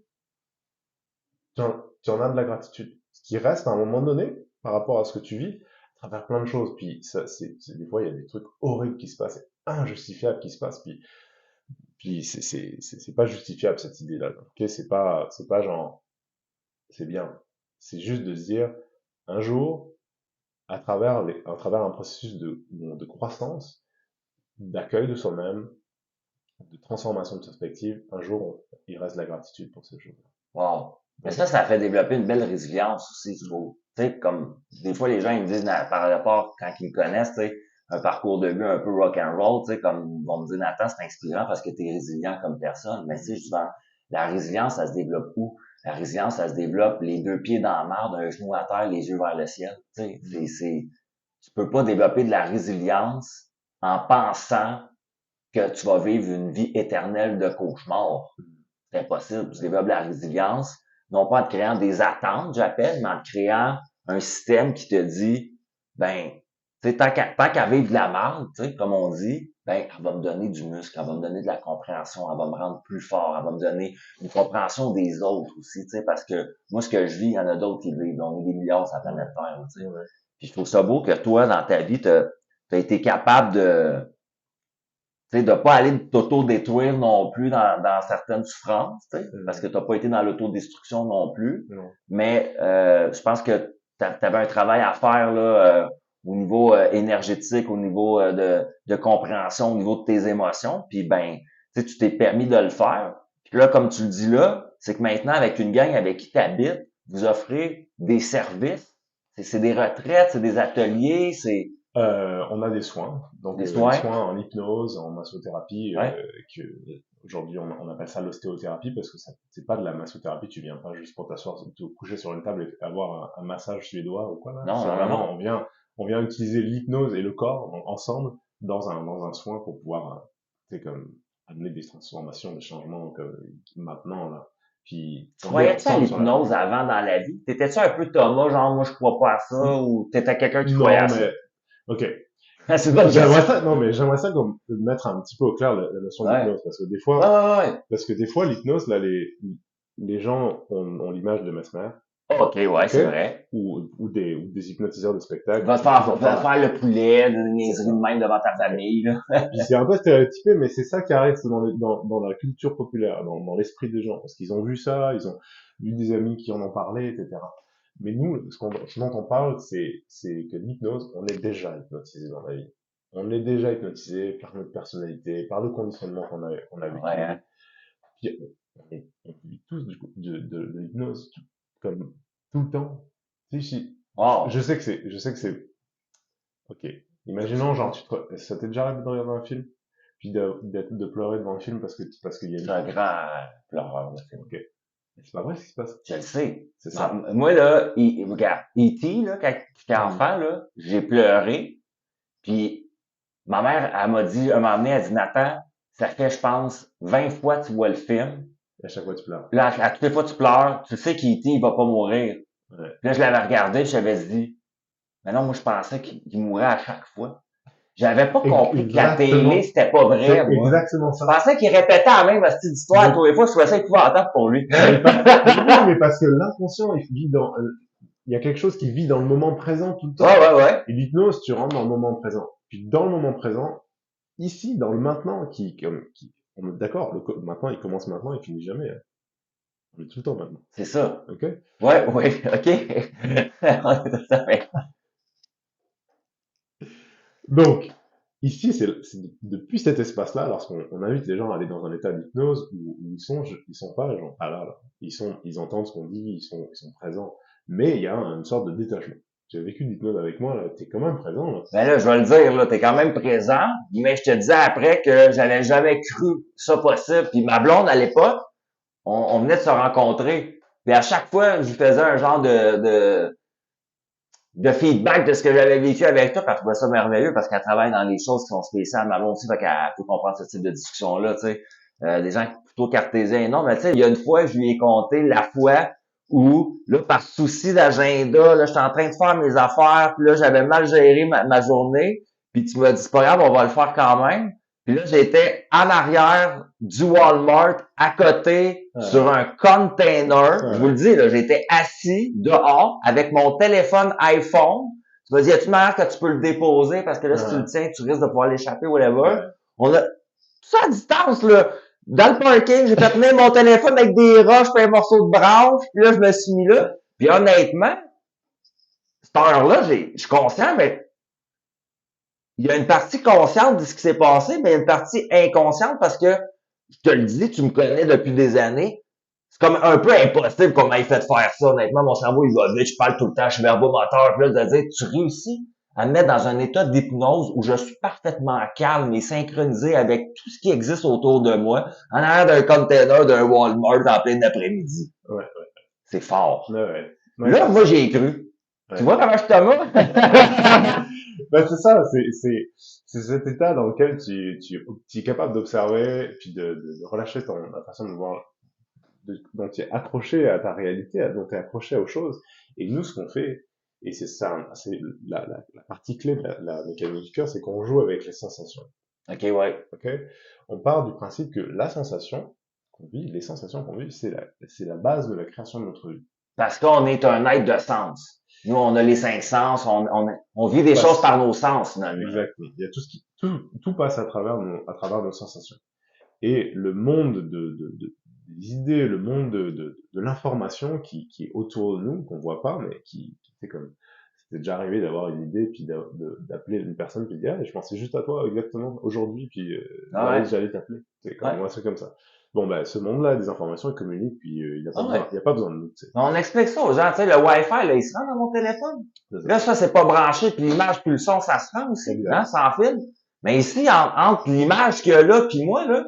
tu en as de la gratitude. Ce qui reste à un moment donné, par rapport à ce que tu vis, à travers plein de choses. Puis ça, des fois, il y a des trucs horribles qui se passent, injustifiables qui se passent. Puis c'est pas justifiable cette idée-là. Ok, c'est pas genre, c'est bien. C'est juste de se dire, un jour, à travers un processus de croissance, d'accueil de soi-même, de transformation de perspective, un jour, il reste de la gratitude pour ces choses-là. Wow. Mais Donc, ça fait développer une belle résilience aussi, je trouve. Tu sais, comme, des fois, les gens, ils me disent, par rapport, quand ils me connaissent, tu sais, un parcours de vie un peu rock and roll, tu sais, comme, ils vont me dire, Nathan, c'est inspirant parce que t'es résilient comme personne. Mais tu sais, justement, la résilience, ça se développe où? La résilience, ça se développe les deux pieds dans la marde, un genou à terre, les yeux vers le ciel. Tu sais, tu peux pas développer de la résilience en pensant que tu vas vivre une vie éternelle de cauchemar. C'est impossible. Tu développes la résilience, non pas en te créant des attentes, j'appelle, mais en te créant un système qui te dit, ben, tu sais, tant qu'à vivre de la marde, tu sais, comme on dit, ben, elle va me donner du muscle, elle va me donner de la compréhension, elle va me rendre plus fort, elle va me donner une compréhension des autres aussi, tu sais, parce que moi, ce que je vis, il y en a d'autres qui le vivent. On est des milliards sur la planète Terre, tu sais. ouais. Puis je trouve ça beau que toi, dans ta vie, t'as été capable de, tu sais, de pas aller t'auto-détruire non plus dans certaines souffrances, tu sais, parce que t'as pas été dans l'autodestruction non plus. Non. Mais je pense que t'avais un travail à faire là au niveau énergétique, au niveau de compréhension, au niveau de tes émotions. Puis ben, tu sais, tu t'es permis de le faire. Puis là, comme tu le dis là, c'est que maintenant, avec une gang avec qui tu habites, vous offrez des services. C'est des retraites, c'est des ateliers, c'est On a des soins, donc des des soins. soins en hypnose, en massothérapie, Ouais. que aujourd'hui on appelle ça l'ostéothérapie parce que ça c'est pas de la massothérapie, tu viens pas juste pour t'asseoir, te coucher sur une table et avoir un massage suédois ou quoi là. Non, C'est non, non, non. vraiment on vient utiliser l'hypnose et le corps donc, ensemble dans un soin pour pouvoir c'est comme amener des transformations, des changements comme maintenant là. Puis Tu on est croyais-tu à ensemble sur la l'hypnose avant dans la vie? T'étais-tu un peu Thomas, genre moi je crois pas à ça, ou t'étais quelqu'un qui croyait non à ça? mais ok. C'est une bonne J'aimerais question. ça, non, mais j'aimerais ça comme mettre un petit peu au clair la notion Ouais. d'hypnose, Ouais, ouais, ouais. parce que des fois, l'hypnose, là, les gens ont l'image de Mesmer, OK, ouais, ok? c'est vrai. Ou des hypnotiseurs de spectacle Va te qui faire, en va te parlent. faire le poulet, une C'est niaiserie de ça. même devant ta Ok. famille, là. Puis c'est un peu stéréotypé, mais c'est ça qui arrive dans la culture populaire, dans l'esprit des gens, parce qu'ils ont vu ça, ils ont vu des amis qui en ont parlé, etc. Mais nous, ce dont on parle, c'est que l'hypnose, on est déjà hypnotisé dans la vie. On est déjà hypnotisé par notre personnalité, par le conditionnement qu'on a Ouais, hein. vécu. Puis on vit tous du coup, de l'hypnose comme tout le temps. Si, Wow. je sais que c'est, ok. Imaginons, genre, ça t'est déjà arrivé de regarder un film, puis de pleurer devant le film parce qu'il y a Je une suis un fin. grand pleureur de film. Ok. Mais c'est pas vrai ce qui se passe. Je le sais. C'est ça. Moi, là, regarde, E.T., là, quand j'étais Mhm. enfant, là, j'ai pleuré, puis ma mère, elle m'a dit, un moment donné, elle dit, Nathan, ça fait, je pense, 20 fois que tu vois le film. Et à chaque fois tu pleures. Là, à toutes les fois que tu pleures, tu sais qu'E.T., il va pas mourir. Ouais. Puis là, je l'avais regardé, puis j'avais dit, mais non, moi, je pensais qu'il mourait à chaque fois. J'avais pas compris que la télé, Exactement. c'était pas vrai, C'est moi. exactement Je ça. pensais qu'il répétait la même petite histoire Donc, tous les fois, je trouvais ça épouvantable pour lui. mais oui, mais parce que l'inconscient, il y a quelque chose qui vit dans le moment présent tout le Ouais, temps. ouais, ouais. Et l'hypnose, tu rentres dans le moment présent. Puis dans le moment présent, ici, dans le maintenant, on est d'accord, maintenant, il commence maintenant, il finit jamais. Hein. On est tout le temps maintenant. C'est ça. Ok? Ouais, ouais, ok. On est tout à fait. Donc, ici, c'est depuis cet espace-là, lorsqu'on invite les gens à aller dans un état d'hypnose où ils sont pas, genre, ah là, là. Ils entendent ce qu'on dit, ils sont présents. Mais il y a une sorte de détachement. tu as vécu l'hypnose avec moi, là, t'es quand même présent, là. Ben là, je vais le dire, là, t'es quand même présent, mais je te disais après que j'avais jamais cru ça possible. Puis ma blonde, à l'époque, on venait de se rencontrer. Puis à chaque fois, je lui faisais un genre de feedback de ce que j'avais vécu avec toi, puis elle trouvait ça merveilleux parce qu'elle travaille dans les choses qui sont spéciales. Ma blonde aussi, fait qu'elle peut comprendre ce type de discussion-là, tu sais. Des gens plutôt cartésiens. Non, mais tu sais, il y a une fois, je lui ai conté la fois où, là, par souci d'agenda, là, j'étais en train de faire mes affaires, puis là, j'avais mal géré ma journée, puis tu m'as dit, c'est pas grave, on va le faire quand même. Puis là, j'étais en arrière du Walmart, à côté, sur un container. Je vous le dis, là, j'étais assis dehors avec mon téléphone iPhone. Tu m'as dit, y a-tu une manière que tu peux le déposer? Parce que là, si tu le tiens, tu risques de pouvoir l'échapper, whatever. On a tout ça à distance, là. Dans le parking, j'ai fait tenir mon téléphone avec des roches et un morceau de branche. Puis là, je me suis mis là. Puis honnêtement, cette heure-là, je suis conscient, mais il y a une partie consciente de ce qui s'est passé, mais il y a une partie inconsciente parce que, je te le dis, tu me connais depuis des années. C'est comme un peu impossible qu'on m'ait fait faire ça. Honnêtement, mon cerveau, il va vite, je parle tout le temps, je suis verbomoteur. Puis là, de dire, tu réussis à me mettre dans un état d'hypnose où je suis parfaitement calme et synchronisé avec tout ce qui existe autour de moi, en arrière d'un container d'un Walmart en plein après-midi. Ouais, C'est fort. ouais. Là, moi, j'ai cru. Tu vois comment je te moque? Ben, c'est ça, c'est cet état dans lequel tu es capable d'observer, puis de relâcher la façon de voir, dont tu es accroché à ta réalité, dont tu es accroché aux choses. Et nous, ce qu'on fait, et c'est ça, c'est la partie clé de la mécanique du cœur, c'est qu'on joue avec les sensations. Ok, ouais. Ok? On part du principe que la sensation qu'on vit, les sensations qu'on vit, c'est la base de la création de notre vie. Parce qu'on est un être de sens. Nous, on a les 5 sens, on vit des choses par nos sens, finalement. Exactement. Il y a tout passe à travers nos sensations. Et le monde des idées, le monde de l'information qui est autour de nous, qu'on voit pas, mais qui fait comme, c'était déjà arrivé d'avoir une idée, puis d'appeler une personne, puis de dire, ah, je pensais juste à toi exactement aujourd'hui, puis j'allais t'appeler. C'est comme un truc comme ça. Bon, ben, ce monde-là, des informations, il communique, puis il a pas besoin de nous, tu sais. On explique ça aux gens, tu sais, le Wi-Fi, là, il se rend dans mon téléphone. Là, ça, c'est pas branché, puis l'image, puis le son, ça se rend aussi, hein, sans fil. Mais ici, entre l'image qu'il y a là, puis moi, là,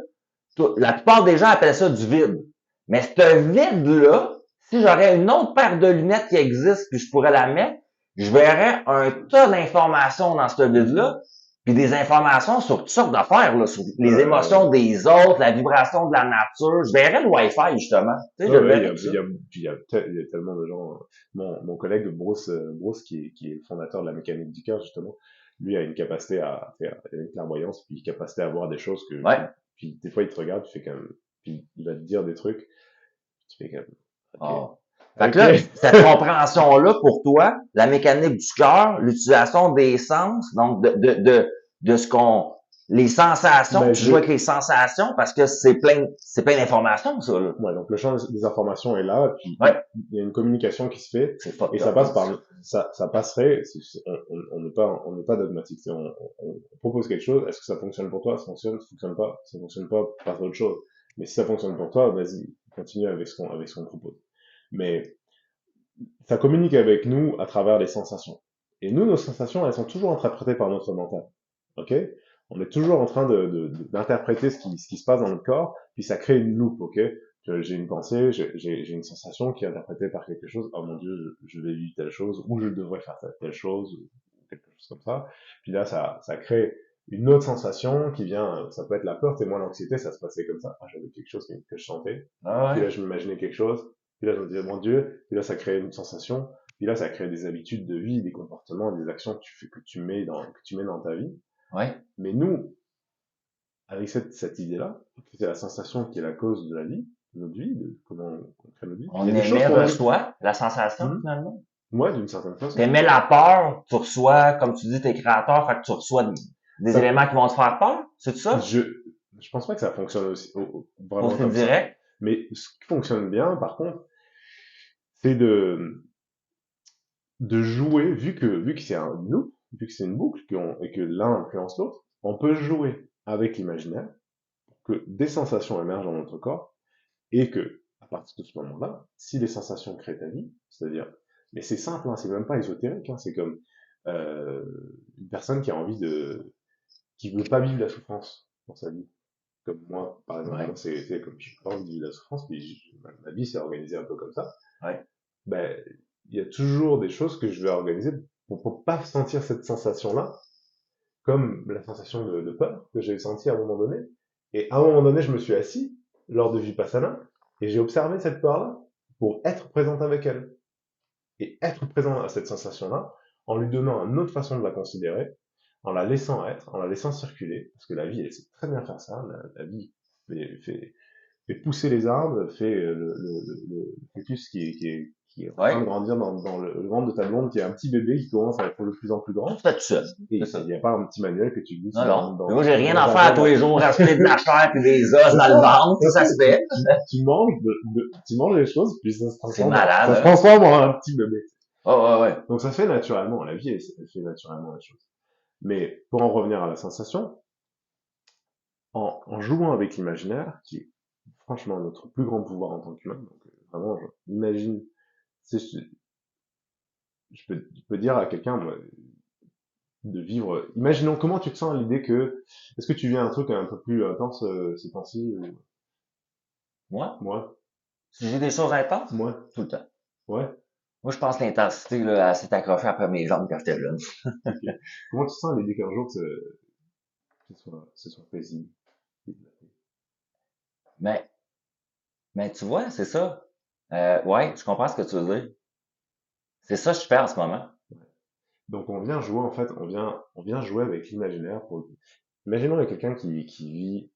la plupart des gens appellent ça du vide. Mais ce vide-là, si j'aurais une autre paire de lunettes qui existe, puis je pourrais la mettre, je verrais un tas d'informations dans ce vide-là, puis des informations sur toutes sortes d'affaires, là, sur les émotions des autres, la vibration de la nature. Je verrais le Wi-Fi, justement. Tu sais, il y a tellement de gens. Mon collègue Bruce qui est le fondateur de la mécanique du cœur, justement, lui a une capacité il a une clairvoyance, puis une capacité à voir des choses que, puis des fois il te regarde, puis il va te dire des trucs, tu fais comme, okay. Fait que là, cette compréhension-là, pour toi, la mécanique du cœur, l'utilisation des sens, donc de ce qu'on, les sensations, tu joues avec les sensations parce que c'est plein d'informations, ça, là. Ouais, donc le champ des informations est là, puis il y a une communication qui se fait, et ça passe par, ça passerait, on n'est pas dogmatique, on propose quelque chose, est-ce que ça fonctionne pour toi, ça fonctionne pas, ça fonctionne pas, passe à autre chose. Mais si ça fonctionne pour toi, vas-y, continue avec ce qu'on propose. Mais ça communique avec nous à travers les sensations. Et nous, nos sensations, elles sont toujours interprétées par notre mental. Ok? On est toujours en train d'interpréter ce qui se passe dans notre corps, puis ça crée une loupe, ok? J'ai une pensée, j'ai une sensation qui est interprétée par quelque chose. Oh mon Dieu, je vais vivre telle chose, ou je devrais faire telle chose, ou quelque chose comme ça. Puis là, ça crée une autre sensation qui vient, ça peut être la peur, c'est moi l'anxiété, ça se passait comme ça. Ah, j'avais quelque chose que je sentais. Puis là, je m'imaginais quelque chose. Puis là, je me disais, mon Dieu. Puis là, ça crée une sensation. Puis là, ça crée des habitudes de vie, des comportements, des actions que tu mets dans ta vie. Ouais. Mais nous, avec cette idée-là, c'est la sensation qui est la cause de la vie, de notre vie, de comment on crée notre vie. On émet reçoit la sensation, finalement. Ouais, d'une certaine façon. T'émets la peur, tu reçois, comme tu dis, t'es créateur, fait que tu reçois des éléments qui vont te faire peur, c'est ça? Je pense pas que ça fonctionne aussi, vraiment comme direct. Ça. Mais ce qui fonctionne bien, par contre, c'est de jouer, vu que c'est un loop, vu que c'est une boucle, et que l'un influence l'autre, on peut jouer avec l'imaginaire pour que des sensations émergent dans notre corps, et que, à partir de ce moment-là, si les sensations créent ta vie, c'est-à-dire, Mais c'est simple, hein, c'est même pas ésotérique, hein, c'est comme euh, une personne qui a envie qui veut pas vivre la souffrance dans sa vie. Comme moi, par exemple, Ouais. moi, c'est comme je pas envie de vivre la souffrance, puis ma vie s'est organisée un peu comme ça. Ouais. Ben, il y a toujours des choses que je vais organiser pour pas sentir cette sensation-là, comme la sensation de peur que j'ai sentie à un moment donné. Et à un moment donné, je me suis assis lors de Vipassana et j'ai observé cette peur-là pour être présente avec elle. Et être présent à cette sensation-là, en lui donnant une autre façon de la considérer, en la laissant être, en la laissant circuler, parce que la vie, elle sait très bien faire ça, la vie fait pousser les arbres, fait le fœtus qui est en train de Ouais. grandir dans le ventre de ta blonde, qui est un petit bébé qui commence à être de plus en plus Tout grand, fait tout seul. et C'est il ça. n'y a pas un petit manuel que tu glisses Non, non. Mais moi, j'ai dans rien à ta faire tous les jambe. jours, rajouter de la chair et des os C'est dans le ça, ventre, c'est ça ça, se fait. tu manges tu manges les choses, puis C'est malade, ça se hein? transforme en un petit bébé. Oh, ouais, ouais. Donc ça se fait naturellement, la vie, elle fait naturellement les choses. Mais pour en revenir à la sensation, en jouant avec l'imaginaire, qui est franchement notre plus grand pouvoir en tant qu'humain, donc vraiment, imagine, je peux dire à quelqu'un, moi, de vivre, imaginons comment tu te sens à l'idée que, est-ce que tu vis un truc un peu plus intense ces temps-ci, ou Moi, moi, si j'ai des choses intenses, moi, tout le temps. ouais, Moi, je pense que l'intensité, là, elle s'est accrochée après mes jambes quand j'étais jeune. ok. Comment tu te sens à l'idée qu'un jour ce soit paisible? Mais, mais tu vois, c'est ça. Ouais, je comprends ce que tu veux dire. C'est ça que je fais en ce moment. Donc on vient jouer en fait, on vient jouer avec l'imaginaire pour. Imaginons il y a quelqu'un qui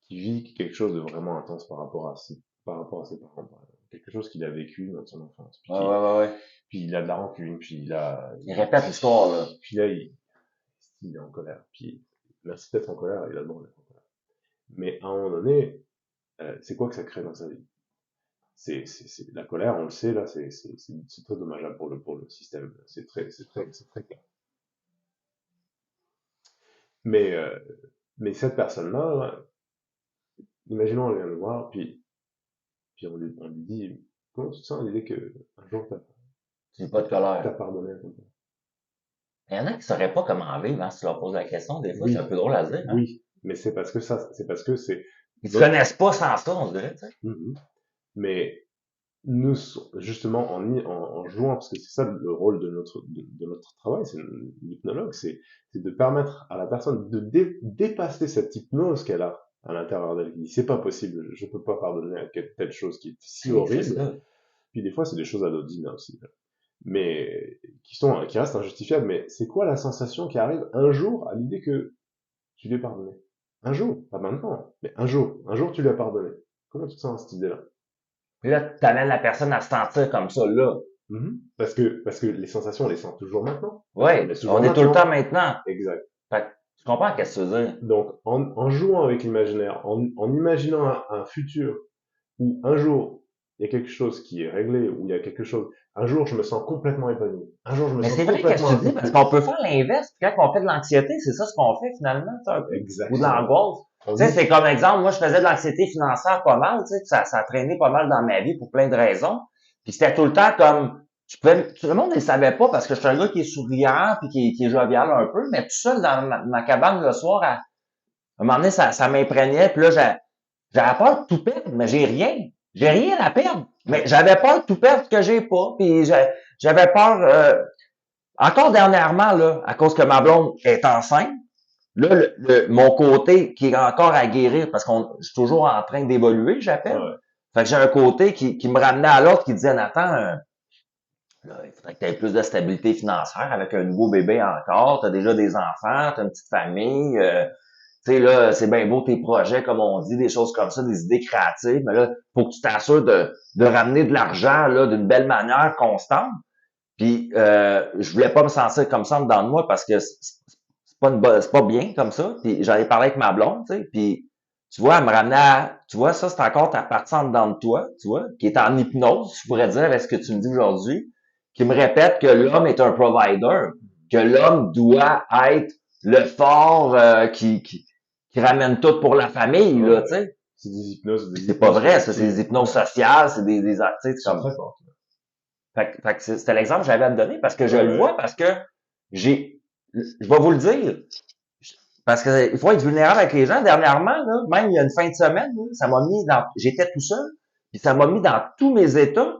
vit quelque chose de vraiment intense par rapport à ses parents, par exemple. Quelque chose qu'il a vécu dans son enfance, Ouais, ouais, ouais, ouais. puis il a de la rancune, puis Il répète l'histoire, là. puis là il est en colère, puis merci d'être en colère, il a le droit d'être en colère. Mais à un moment donné, c'est quoi que ça crée dans sa vie? La colère, on le sait là, c'est très dommageable pour le système, c'est très clair. Mais mais cette personne-là, là, imaginons elle vient nous voir, puis on lui dit, comment tu te sens à l'idée que un jour J'ai pas de colère. t'as pardonné à ton père? Il y en a qui sauraient pas comment vivre, hein, si tu leur poses la question. Des fois, c'est un Oui, peu drôle à dire, hein. oui, mais c'est parce que c'est Ils se notre. connaissent pas sans ça, on dirait, tu sais. Mhm. Mais nous, justement, en jouant, parce que c'est ça le rôle de notre travail, c'est l'hypnologue, c'est de permettre à la personne de dépasser cette hypnose qu'elle a à l'intérieur d'elle. Il dit, c'est pas possible, je peux pas pardonner à telle chose qui est si C'est horrible. ça. Puis des fois, c'est des choses anodines aussi, mais qui restent injustifiables. Mais c'est quoi la sensation qui arrive un jour à l'idée que tu lui as pardonné? Un jour, pas maintenant, mais un jour tu lui as pardonné. Comment tu te sens à cette idée-là? Puis là, t'amènes la personne à se sentir comme ça, là. Parce que les sensations, on les sent toujours maintenant. Parce qu'on Ouais, est toujours on est tout le temps maintenant. maintenant. Exact. Fait que je comprends qu'est-ce que tu veux dire. Donc, en jouant avec l'imaginaire, en imaginant un futur où un jour, il y a quelque chose qui est réglé, où il y a quelque chose, un jour, je me sens complètement épanoui. Un jour, je me Mais sens c'est vrai qu'est-ce complètement que tu dis, parce accompli. qu'on peut faire l'inverse. Puis quand on fait de l'anxiété, c'est ça ce qu'on fait finalement, tu sais, un peu. Ou de Exactement. l'angoisse. On Tu sais, dit, c'est comme exemple, moi je faisais de l'anxiété financière pas mal, tu sais, puis ça a traîné pas mal dans ma vie pour plein de raisons. Puis c'était tout le temps comme, tout le monde ne le savait pas parce que je suis un gars qui est souriant puis qui est jovial un peu, mais tout seul dans ma cabane le soir, à un moment donné, ça m'imprégnait, puis là, j'avais peur de tout perdre, mais j'ai rien. J'ai rien à perdre. Mais j'avais peur de tout perdre que j'ai pas. Puis j'avais peur, encore dernièrement, là, à cause que ma blonde est enceinte, là, mon côté qui est encore à guérir, parce je suis toujours en train d'évoluer, j'appelle. ouais, Fait que j'ai un côté qui me ramenait à l'autre, qui disait, Nathan, là, il faudrait que tu aies plus de stabilité financière avec un nouveau bébé encore, tu as déjà des enfants, tu as une petite famille, tu sais, là, c'est bien beau tes projets, comme on dit, des choses comme ça, des idées créatives, mais là, faut que tu t'assures de ramener de l'argent, là, d'une belle manière constante. Puis je voulais pas me sentir comme ça dedans de moi parce que c'est pas bien comme ça. Puis j'en ai parlé avec ma blonde, tu sais, puis tu vois, elle me ramenait tu vois, ça, c'est encore ta partie en dedans de toi, tu vois, qui est en hypnose, je pourrais dire, avec ce que tu me dis aujourd'hui, qui me répète que l'homme est un provider, que l'homme doit être le fort qui ramène tout pour la famille, là, tu sais. c'est des hypnoses Puis c'est pas vrai, ça, c'est des collectives. hypnoses sociales, c'est tu sais, Qui sont comme, très fortes. Fait que c'était l'exemple que j'avais à te donner parce que je Ouais, le vois, ouais. parce que je vais vous le dire, parce que il faut être vulnérable avec les gens. Dernièrement, là, même il y a une fin de semaine, là, ça m'a mis j'étais tout seul, puis ça m'a mis dans tous mes états.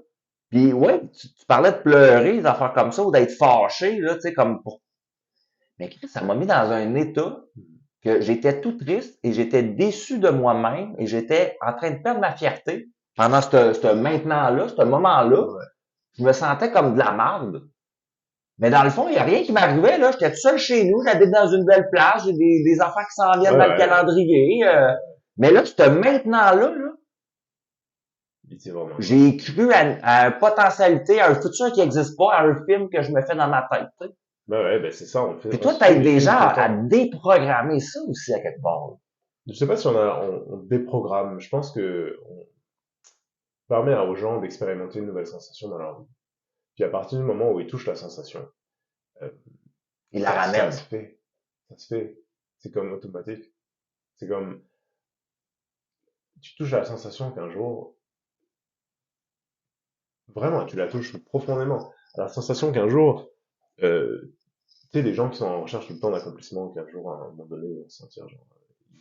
Puis ouais, tu parlais de pleurer, des affaires comme ça, ou d'être fâché, là, tu sais, comme pour. Mais Chris, ça m'a mis dans un état que j'étais tout triste et j'étais déçu de moi-même et j'étais en train de perdre ma fierté pendant ce maintenant-là, ce moment-là. Ouais. Je me sentais comme de la merde. Mais dans le fond, il n'y a rien qui m'arrivait, là. J'étais tout seul chez nous, j'habite dans une belle place, j'ai des affaires qui s'en viennent Ouais, dans le ouais. calendrier. Mais là, ce maintenant-là, là, Il était vraiment là. j'ai cru à une potentialité, à un futur qui n'existe pas, à un film que je me fais dans ma tête. Tu sais. Bah ouais, ben c'est ça, Puis on toi, se fait t'aides des des films gens tout le à temps. déprogrammer ça aussi à quelque part. Je sais pas si on déprogramme. Je pense que on permet aux gens d'expérimenter une nouvelle sensation dans leur vie. Puis à partir du moment où ils touchent la sensation, euh, Il la ça ramène. se fait. Ça se fait. C'est comme automatique. C'est comme, tu touches la sensation qu'un jour, vraiment, tu la touches profondément. La sensation qu'un jour, tu sais, des gens qui sont en recherche tout le temps d'accomplissement, qu'un jour, à un moment donné, ils vont se sentir genre,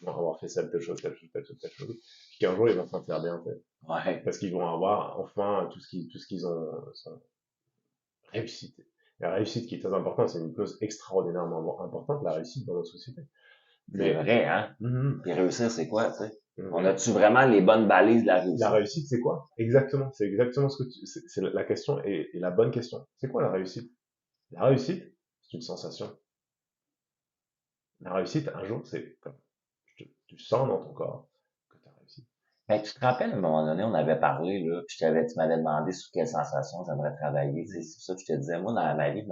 ils vont avoir fait telle chose, telle chose, telle chose, telle chose, puis qu'un jour, ils vont se sentir bien, en fait. Ouais. Parce qu'ils vont avoir enfin tout ce qu'ils ont, réussite. La réussite qui est très importante, c'est une chose extraordinairement importante, la réussite dans notre société. C'est Mais, vrai, hein? mhm, Puis réussir, c'est quoi, tu sais? On mhm. a-tu vraiment les bonnes balises de la La réussite? réussite, c'est quoi? Exactement. C'est exactement ce que c'est la question et la bonne question. C'est quoi la réussite? La réussite, c'est une sensation. La réussite, un jour, c'est comme, tu sens dans ton corps que tu as réussi. Ben, tu te rappelles, à un moment donné, on avait parlé, là, puis tu m'avais demandé sur quelle sensation j'aimerais travailler. Tu sais, c'est ça que je te disais. Moi, dans ma vie,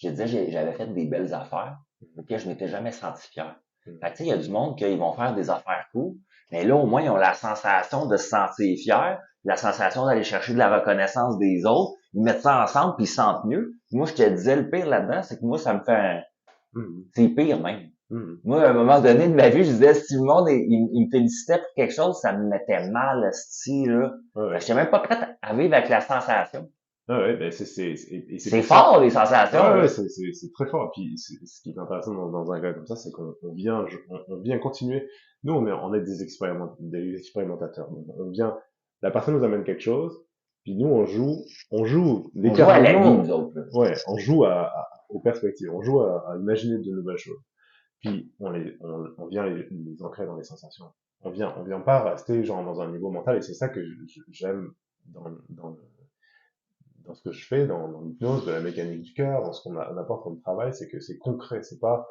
je te disais, j'avais fait des belles affaires, auxquelles je m'étais jamais senti fier. Mhm. Fait que, tu sais, il y a du monde qui vont faire des affaires cool, mais là, au moins, ils ont la sensation de se sentir fier, la sensation d'aller chercher de la reconnaissance des autres, ils mettent ça ensemble, puis ils se sentent mieux. Moi, je te disais, le pire là-dedans, c'est que moi, ça me fait Mhm. c'est pire même. Mhm. Moi, à un moment donné de ma vie, je disais, si le monde, il me félicitait pour quelque chose, ça me mettait mal, là. Ouais, Fait que ouais. j'étais même pas prête à vivre avec la sensation. Ah ouais, ben et c'est C'est pour ça. fort, les sensations, Ouais, ouais, là. c'est très fort. Et puis, ce qui est intéressant dans un cas comme ça, c'est qu'on vient, on vient continuer. Nous, on est des expérimentateurs. Donc, on vient, la personne nous amène quelque chose, puis nous, on joue On joue à la vie, littéralement, nous autres, là. ouais, on joue aux perspectives, on joue à imaginer de nouvelles choses. Puis, on vient les ancrer dans les sensations. On vient pas rester, genre, dans un niveau mental, et c'est ça que j'aime dans ce que je fais, dans l'hypnose, de la mécanique du cœur, dans ce qu'on apporte comme travail, c'est que c'est concret, c'est pas,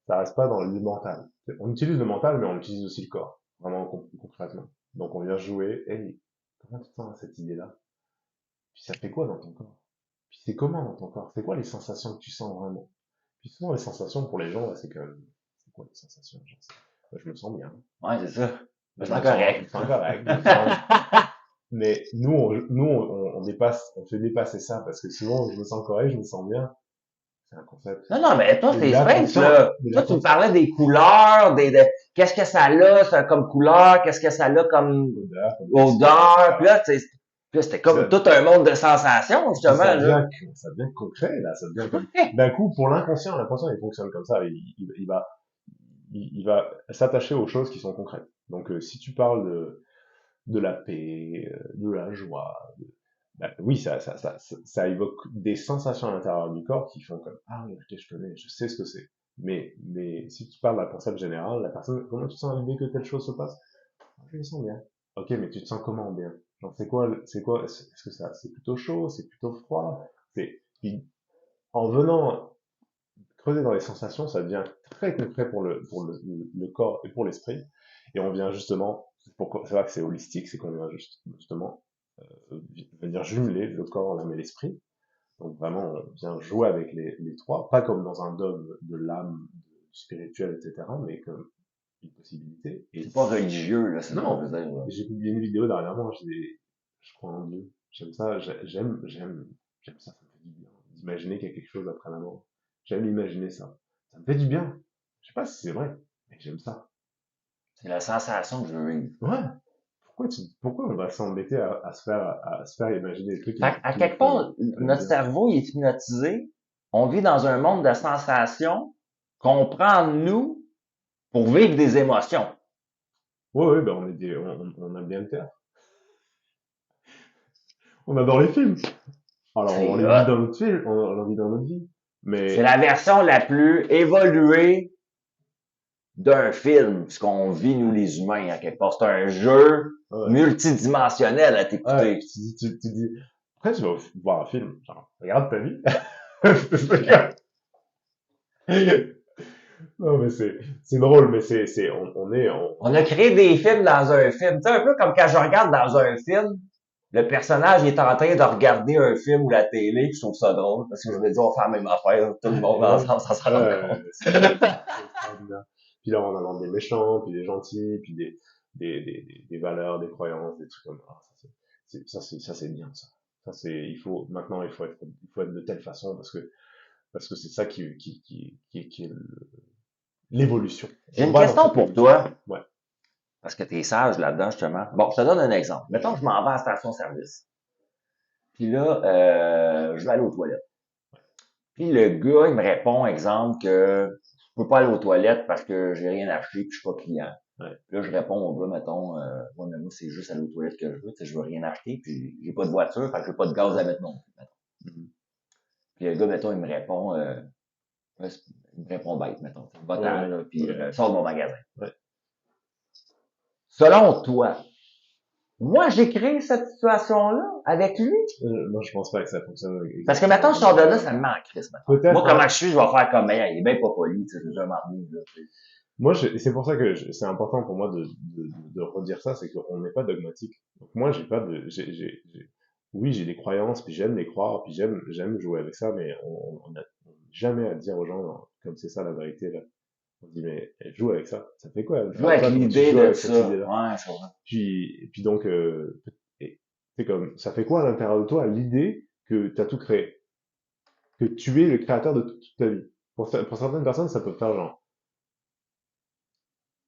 ça reste pas dans le mental. On utilise le mental, mais on utilise aussi le corps, vraiment concrètement. Donc on vient jouer, hey, comment tu te sens à cette idée-là? Puis ça fait quoi dans ton corps? Puis c'est comment dans ton corps? C'est quoi les sensations que tu sens vraiment? Puis souvent les sensations pour les gens, c'est comme, c'est quoi les sensations? Genre, je me sens bien, Ouais, c'est ça. je C'est me sens, je me correct. sens correct, je me sens, mais on dépasse, on fait dépasser ça parce que souvent je me sens correct, je me sens bien. C'est un concept. Non, non, mais toi, Mais c'est space, là. mais Toi, tu me l'inconscient, parlais des couleurs, qu'est-ce que ça a, ça, comme couleur, qu'est-ce que ça a comme odeur, comme texture, odeur, puis etc. là, tu sais, puis là, c'était Puis comme tout un monde de sensations, puis justement, là. ça devient concret, là, ça devient comme, d'un coup, pour l'inconscient, il fonctionne comme ça, il va s'attacher aux choses qui sont concrètes. Donc, si tu parles de la paix, de la joie, bah, oui, ça évoque des sensations à l'intérieur du corps qui font comme, ah oui, ok, je connais, je sais ce que c'est. Mais si tu parles d'un concept général, la personne, comment tu te sens à l'idée que telle chose se passe? Ah, je me sens bien. Ok, mais tu te sens comment bien? Genre, c'est quoi, est-ce que ça, c'est plutôt chaud, c'est plutôt froid? Puis, en venant creuser dans les sensations, ça devient très concret le corps et pour l'esprit. Et on vient justement, c'est vrai que c'est holistique, c'est qu'on vient justement venir jumeler le corps, l'âme et l'esprit. Donc vraiment, on vient jouer avec les trois, pas comme dans un dogme de l'âme, du spirituel, etc., mais comme une possibilité. Et C'est pas religieux, là, c'est ce qu'on non, veut dire, là. j'ai publié une vidéo dernièrement, je crois en Dieu. J'aime ça, j'aime ça, ça me fait du bien d'imaginer qu'il y a quelque chose après la mort. J'aime imaginer ça. Ça me fait du bien. Je sais pas si c'est vrai, mais j'aime ça. C'est la sensation que je veux vivre. Ouais. pourquoi on va s'embêter à se faire imaginer des trucs Fait à qui nous quelque part, feraient notre bien? cerveau il est hypnotisé. On vit dans un monde de sensations qu'on prend de nous pour vivre des émotions. Ouais, ouais, ben on aime bien le théâtre. On adore les films. Alors on C'est les vit hot. dans notre film, on les vit dans notre vie. C'est Mais, la version la plus évoluée d'un film, ce qu'on vit, nous, les humains, à quelque part. C'est un jeu ouais, multidimensionnel à ouais, t'écouter. tu dis, après tu vas voir un film, genre, regarde ta vie. C'est Non, mais c'est drôle, mais on est, On a créé des films dans un film. Tu sais, un peu comme quand je regarde dans un film, le personnage est en train de regarder un film ou la télé, puis je trouve ça drôle, parce que je me dis, on fait la même affaire, tout le monde ouais, ensemble, ça s'en rend compte. c'est extraordinaire. Puis là, on invente des méchants, puis des gentils, puis des valeurs, des croyances, des trucs comme ça. Ça, c'est bien, ça. Maintenant, il faut être de telle façon parce que c'est ça qui est l'évolution. J'ai On une va dans question cette pour évolution. toi, Ouais. parce que t'es sage là-dedans, justement. Bon, je te donne un exemple. Mettons que je m'en vais à la station-service. Puis là, je vais aller aux toilettes. Puis le gars, il me répond, exemple, que je peux pas aller aux toilettes parce que j'ai rien acheté puis je suis pas client. Ouais. Puis là, je réponds au gars, mettons, ouais, mais moi, c'est juste aller aux toilettes que je veux, tu sais, je veux rien acheter puis j'ai pas de voiture, fait que j'ai pas de gaz à mettre non plus, mettons. Mhm. Puis le gars, mettons, il me répond bête, mettons. Va-t'en, Ouais, là, puis ouais, sors de mon magasin. ouais. Selon toi, moi, j'ai créé cette situation-là avec lui. Moi, je pense pas que ça fonctionne Parce que exactement maintenant, je comme sors de ça. là, ça me met en crise, mettons. Moi, Peut-être, comment hein. je suis, je vais faire comme, ben, il est bien pas poli, tu sais, j'ai déjà marre, là. Moi, c'est pour ça que c'est important pour moi de redire ça, c'est qu'on n'est pas dogmatique. Donc moi, j'ai pas de, oui, j'ai des croyances, puis j'aime les croire, puis j'aime jouer avec ça, mais on a jamais à dire aux gens, non, comme c'est ça la vérité, là. On dit, mais joue avec ça. Ça fait quoi? Je joue avec Toi, quand tu l'idée joues de avec cette ça. idée-là. Ouais, je comprends. Puis donc, c'est comme, ça fait quoi à l'intérieur de toi, l'idée que tu as tout créé? Que tu es le créateur de toute ta vie? Pour certaines personnes, ça peut faire genre,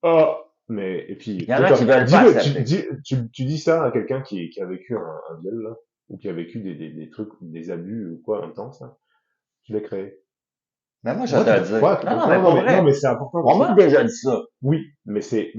oh, mais, et puis, Il y en c'est a qui comme, veulent pas accepter. tu dis ça à quelqu'un qui a vécu un viol, là, ou qui a vécu des trucs, des abus ou quoi intense, là, tu l'as créé. Mais moi, je vais Pourquoi te tu, le dire. pourquoi, Non, non, mais non, pour non, mais vrai. c'est important On aussi. m'a déjà dit ça. Oui, Ça c'est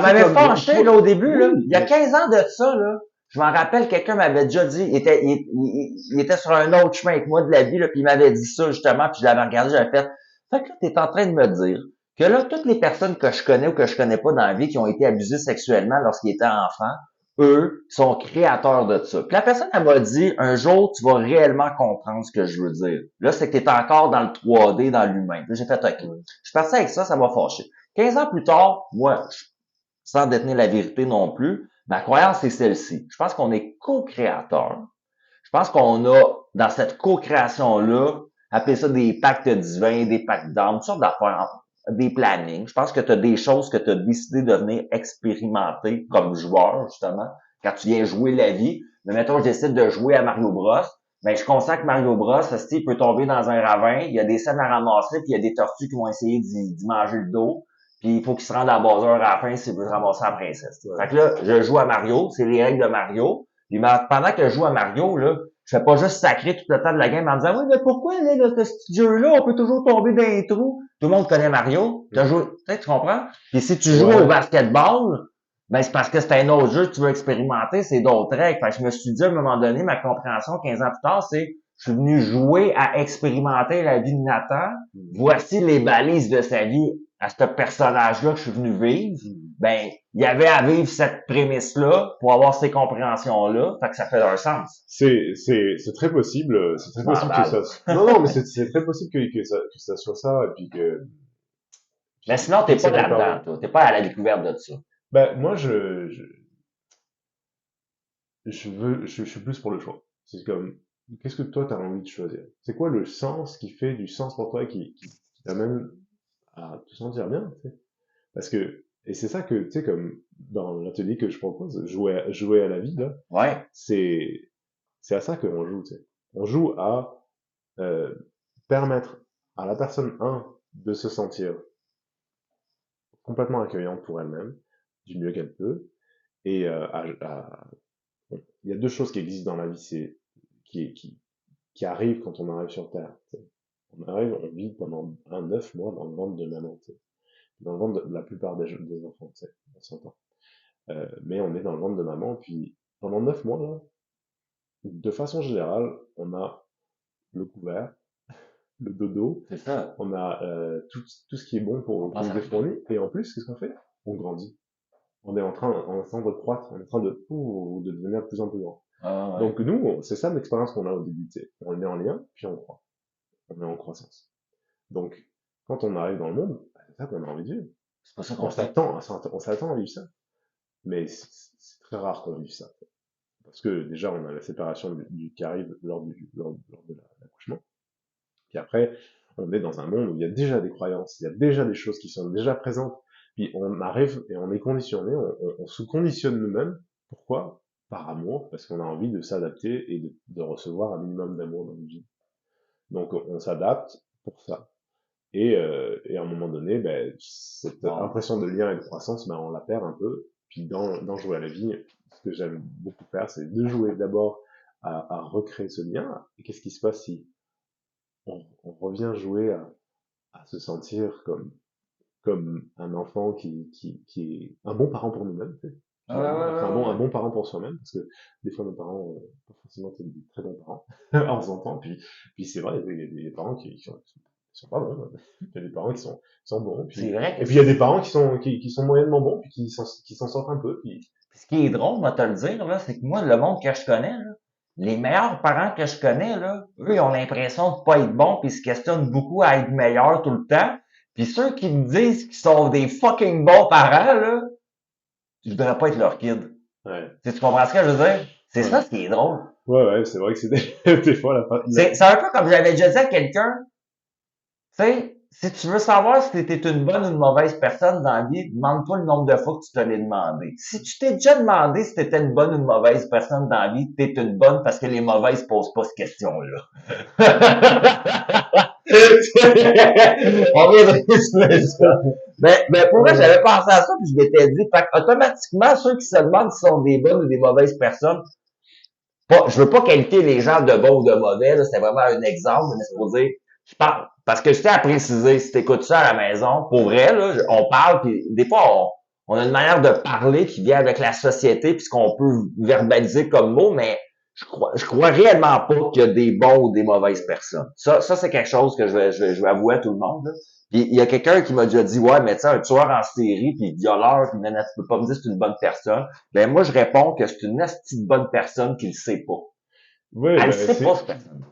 m'avait comme, mais fâché, là, au début, oui, là. Il y a mais, 15 ans de ça, là. Je m'en rappelle, quelqu'un m'avait déjà dit, il était sur un autre chemin avec moi de la vie, là, puis il m'avait dit ça, justement, puis je l'avais regardé, j'avais fait que là, t'es en train de me dire que là, toutes les personnes que je connais ou que je connais pas dans la vie qui ont été abusées sexuellement lorsqu'ils étaient enfants, eux, sont créateurs de ça. Puis la personne, elle m'a dit, un jour, tu vas réellement comprendre ce que je veux dire. Là, c'est que t'es encore dans le 3D, dans l'humain. Puis j'ai fait, OK. ouais. Je suis parti avec ça m'a fâché. 15 ans plus tard, moi, sans détenir la vérité non plus, ma croyance, c'est celle-ci. Je pense qu'on est co-créateur. Je pense qu'on a, dans cette co-création-là, appelez ça des pactes divins, des pactes d'âme, toutes sortes d'affaires, des plannings. Je pense que tu as des choses que tu as décidé de venir expérimenter comme joueur, justement, quand tu viens jouer la vie. Mais mettons, je décide de jouer à Mario Bros. Ben, je constate que Mario Bros, il peut tomber dans un ravin, il y a des scènes à ramasser, puis il y a des tortues qui vont essayer d'y manger le dos, puis il faut qu'il se rende à Bowser à la fin s'il veut ramasser la princesse. Ouais. Fait que là, je joue à Mario, c'est les règles de Mario, puis pendant que je joue à Mario, là, je fais pas juste sacrer tout le temps de la game en disant, oui, mais pourquoi, là, ce jeu-là, on peut toujours tomber dans les trous? Tout le monde connaît Mario. T'as joué, tu comprends? Puis si tu joues au Ouais. basketball, ben, c'est parce que c'est un autre jeu que tu veux expérimenter, c'est d'autres règles. Fait que je me suis dit, à un moment donné, ma compréhension 15 ans plus tard, c'est, je suis venu jouer à expérimenter la vie de Nathan. Voici les balises de sa vie à ce personnage-là que je suis venu vivre. Ben, il y avait à vivre cette prémisse-là pour avoir ces compréhensions-là. Fait que ça fait un sens. C'est très possible, c'est très Je m'en possible que ça, balle. non, non, mais c'est très possible que ça soit ça, et puis Mais sinon, puis t'es que pas ça te là-dedans, parle. toi. T'es pas à la découverte de ça. Ben, moi, je suis plus pour le choix. C'est comme, qu'est-ce que toi, t'as envie de choisir? C'est quoi le sens qui fait du sens pour toi, qui t'amène à te sentir bien, tu sais? Parce que, et c'est ça que, tu sais, comme dans l'atelier que je propose, jouer à la vie, là, Ouais. c'est, c'est à ça qu'on joue, tu sais. On joue à, euh, permettre à la personne, un, de se sentir complètement accueillante pour elle-même, du mieux qu'elle peut, Et bon, il y a deux choses qui existent dans la vie, c'est qui, qui, qui arrivent quand on arrive sur Terre. T'sais. On vit pendant 9 mois dans le ventre de maman, t'sais. Dans le ventre de la plupart des enfants, on s'entend. Mais on est dans le ventre de maman, puis pendant 9 mois, là, de façon générale, on a le couvert, le dodo, C'est ça. on a tout ce qui est bon pour qui nous est fourni, et en plus, qu'est-ce qu'on fait? On grandit. On est en train de croître, on est en train de devenir de plus en plus grand. Ah, ouais. Donc nous, c'est ça l'expérience qu'on a au début. On est en lien, puis on croît. On est en croissance. Donc, quand on arrive dans le monde, c'est ça qu'on a envie de vivre. C'est pas ça qu'on fait. On s'attend à vivre ça. Mais c'est très rare qu'on vive ça. Parce que déjà, on a la séparation qui arrive lors de l'accouchement. Puis après, on est dans un monde où il y a déjà des croyances, il y a déjà des choses qui sont déjà présentes. Puis on arrive et on est conditionné, on se conditionne nous-mêmes. Pourquoi? Par amour, parce qu'on a envie de s'adapter et de recevoir un minimum d'amour dans notre vie. Donc on s'adapte pour ça. Et à un moment donné, ben, cette impression de lien et de croissance, ben, on la perd un peu. Puis dans Jouer à la vie, ce que j'aime beaucoup faire, c'est de jouer d'abord à recréer ce lien. Et qu'est-ce qui se passe si on revient jouer à se sentir comme un enfant qui est un bon parent pour nous-mêmes, tu sais. Enfin, un bon parent pour soi-même, parce que des fois nos parents, pas forcément des très bons parents, en faisant temps, puis c'est vrai, il y a des parents qui sont pas bons, il y a des parents qui sont bons, C'est vrai et puis il y a des parents qui sont moyennement bons, puis qui s'en sortent un peu, puis ce qui est drôle, moi, te le dire, là, c'est que moi, le monde que je connais, là, les meilleurs parents que je connais, là, eux, ils ont l'impression de pas être bons, puis ils se questionnent beaucoup à être meilleurs tout le temps. Puis ceux qui me disent qu'ils sont des fucking bons parents, là, je voudrais pas être leur kid. ouais. Tu comprends ce que je veux dire? C'est Ouais. ça ce qui est drôle. Ouais, c'est vrai que c'est des fois C'est un peu comme j'avais déjà dit à quelqu'un, tu sais, si tu veux savoir si t'étais une bonne ou une mauvaise personne dans la vie, demande-toi le nombre de fois que tu te l'es demandé. Si tu t'es déjà demandé si t'étais une bonne ou une mauvaise personne dans la vie, t'es une bonne parce que les mauvaises posent pas cette question-là. On vient de résumer ça. Mais pour moi, j'avais pensé à ça puis je m'étais dit, fait automatiquement, ceux qui se demandent si sont des bonnes ou des mauvaises personnes, je veux pas qualifier les gens de bons ou de mauvais, là, c'était vraiment un exemple, mais c'est pour dire, je parle, parce que je tiens à préciser, si t'écoutes ça à la maison, pour vrai, là, on parle, puis des fois, on a une manière de parler qui vient avec la société, puis ce qu'on peut verbaliser comme mot, mais je crois réellement pas qu'il y a des bons ou des mauvaises personnes. Ça c'est quelque chose que je vais avouer à tout le monde, là. Puis il y a quelqu'un qui m'a déjà dit, ouais, mais tu sais, un tueur en série, puis violeur, puis nana, tu peux pas me dire que c'est une bonne personne. Ben moi, je réponds que c'est une asti de bonne personne qui le sait pas. ouais, Elle ben, sait pas cette personne.